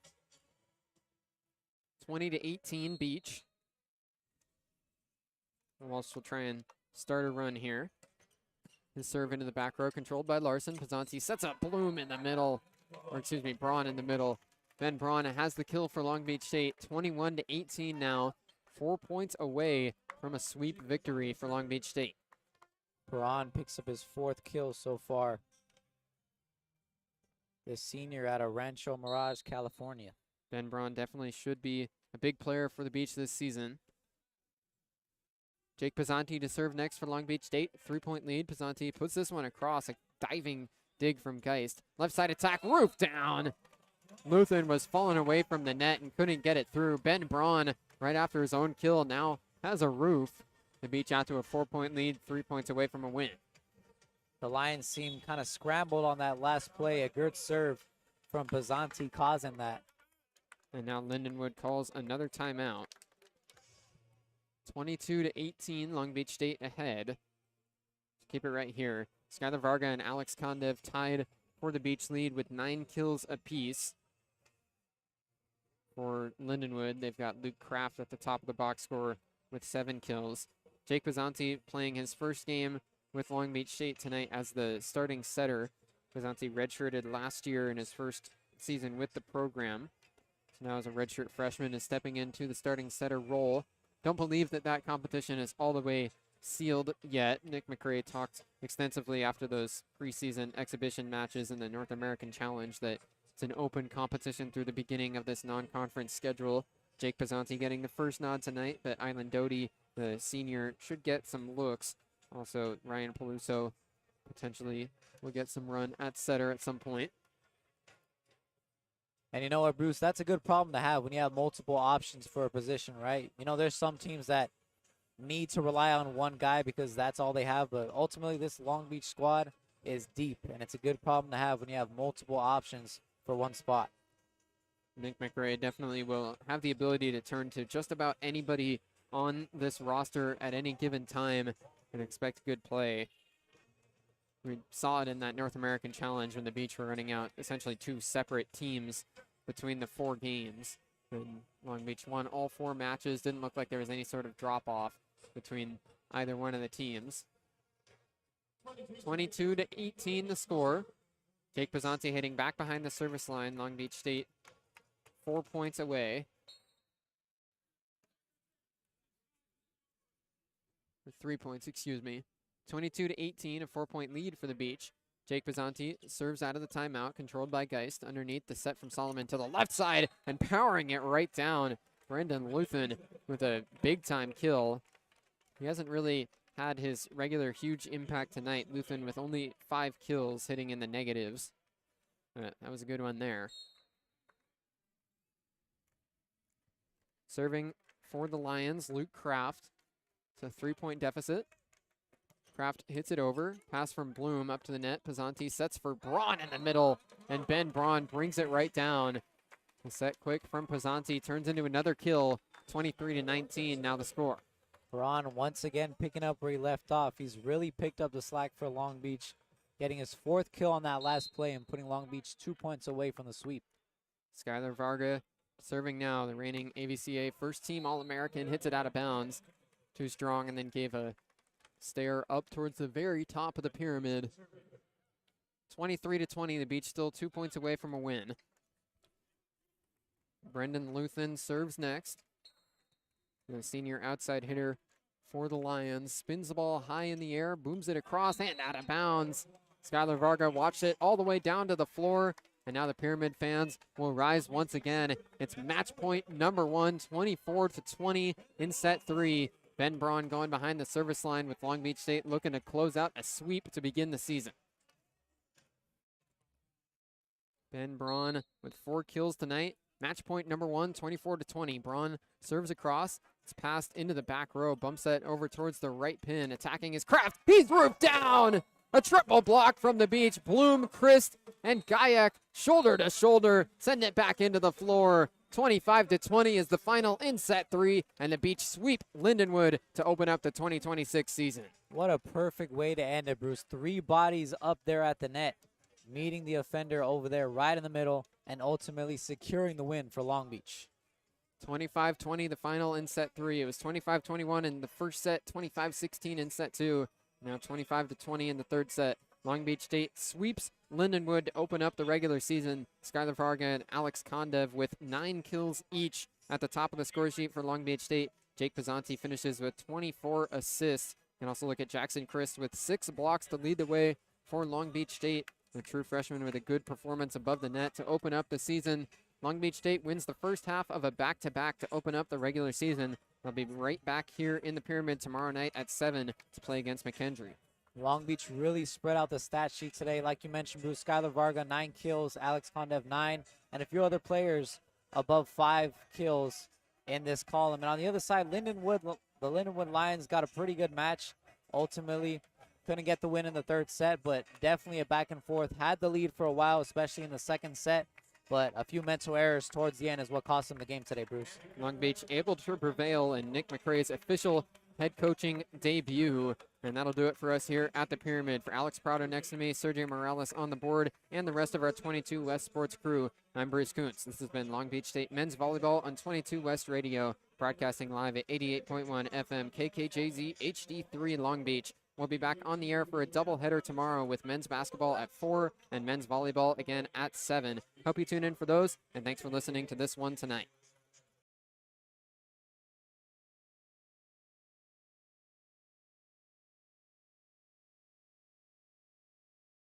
20-18 Beach. Walsh will try and start a run here. His serve into the back row, controlled by Larson. Pazanti sets up Bloom in the middle, or excuse me, Braun in the middle. Ben Braun has the kill for Long Beach State. 21-18 now, 4 points away from a sweep victory for Long Beach State. Braun picks up his 4th kill so far. The senior out of Rancho Mirage, California. Ben Braun definitely should be a big player for the Beach this season. Jake Pazanti to serve next for Long Beach State. 3-point lead. Pazanti puts this one across. A diving dig from Geist. Left side attack. Roof down. Luthen was falling away from the net and couldn't get it through. Ben Braun, right after his own kill, now has a roof. The Beach out to a 4-point lead. 3 points away from a win. The Lions seem kind of scrambled on that last play. A good serve from Pazanti causing that. And now Lindenwood calls another timeout. 22-18, Long Beach State ahead. Keep it right here. Skylar Varga and Alex Kondev tied for the Beach lead with 9 kills apiece. For Lindenwood, they've got Luke Kraft at the top of the box score with 7 kills. Jake Pazanti playing his first game with Long Beach State tonight as the starting setter. Pazanti redshirted last year in his first season with the program. So now as a redshirt freshman is stepping into the starting setter role. Don't believe that that competition is all the way sealed yet. Nick McRae talked extensively after those preseason exhibition matches in the North American Challenge that it's an open competition through the beginning of this non-conference schedule. Jake Pazanti getting the first nod tonight, but Island Doty, the senior, should get some looks. Also, Ryan Peluso potentially will get some run at setter at some point. And you know what, Bruce? That's a good problem to have when you have multiple options for a position, right? You know, there's some teams that need to rely on one guy because that's all they have. But ultimately, this Long Beach squad is deep, and it's a good problem to have when you have multiple options for one spot. Nick McRae definitely will have the ability to turn to just about anybody on this roster at any given time and expect good play. We saw it in that North American Challenge when the Beach were running out essentially 2 separate teams between the 4 games. And Long Beach won all 4 matches. Didn't look like there was any sort of drop-off between either one of the teams. 22-18 the score. Jake Pizzanti hitting back behind the service line. Long Beach State 4 points away. Or 3 points, excuse me. 22-18, a 4-point lead for the Beach. Jake Pizzanti serves out of the timeout, controlled by Geist. Underneath the set from Solomon to the left side and powering it right down. Brendan Luthen with a big-time kill. He hasn't really had his regular huge impact tonight. Luthen with only 5 kills, hitting in the negatives. That was a good one there. Serving for the Lions, Luke Kraft. It's a 3-point deficit. Kraft hits it over. Pass from Bloom up to the net. Pizzanti sets for Braun in the middle, and Ben Braun brings it right down. The set quick from Pizzanti turns into another kill. 23-19 now the score. Braun once again picking up where he left off. He's really picked up the slack for Long Beach, getting his 4th kill on that last play and putting Long Beach 2 points away from the sweep. Skylar Varga serving now, the reigning AVCA first-team All-American, hits it out of bounds. Too strong, and then gave a stare up towards the very top of the pyramid. 23-20, the Beach still 2 points away from a win. Brendan Luthen serves next. The senior outside hitter for the Lions. Spins the ball high in the air, booms it across and out of bounds. Skylar Varga watched it all the way down to the floor, and now the Pyramid fans will rise once again. It's match point number 1, 24-20 in set 3. Ben Braun going behind the service line with Long Beach State looking to close out a sweep to begin the season. Ben Braun with 4 kills tonight. Match point number 1, 24-20. Braun serves across. It's passed into the back row. Bumps that over towards the right pin. Attacking his Kraft. He's roofed down. A triple block from the Beach. Bloom, Christ, and Gayak shoulder to shoulder. Sending it back into the floor. 25-20 is the final in set 3, and the Beach sweep Lindenwood to open up the 2026 season. What a perfect way to end it, Bruce. 3 bodies up there at the net, meeting the offender over there right in the middle, and ultimately securing the win for Long Beach. 25-20 the final in set 3. It was 25-21 in the first set, 25-16 in set 2. Now 25-20 in the third set. Long Beach State sweeps Lindenwood to open up the regular season. Skylar Varga and Alex Kondev with 9 kills each at the top of the score sheet for Long Beach State. Jake Pizzanti finishes with 24 assists. You can also look at Jackson Christ with 6 blocks to lead the way for Long Beach State. The true freshman with a good performance above the net to open up the season. Long Beach State wins the first half of a back-to-back to open up the regular season. They'll be right back here in the Pyramid tomorrow night at 7 to play against McKendree. Long Beach really spread out the stat sheet today. Like you mentioned, Bruce, Skylar Varga, 9 kills, Alex Kondev, 9, and a few other players above 5 kills in this column. And on the other side, Lindenwood, the Lindenwood Lions got a pretty good match. Ultimately, couldn't get the win in the third set, but definitely a back and forth. Had the lead for a while, especially in the second set, but a few mental errors towards the end is what cost them the game today, Bruce. Long Beach able to prevail in Nick McRae's official head coaching debut. And that'll do it for us here at the Pyramid. For Alex Prado next to me, Sergio Morales on the board, and the rest of our 22 West Sports crew, I'm Bruce Kuntz. This has been Long Beach State Men's Volleyball on 22 West Radio, broadcasting live at 88.1 FM KKJZ HD3 Long Beach. We'll be back on the air for a doubleheader tomorrow with men's basketball at 4 and men's volleyball again at 7. Hope you tune in for those, and thanks for listening to this one tonight.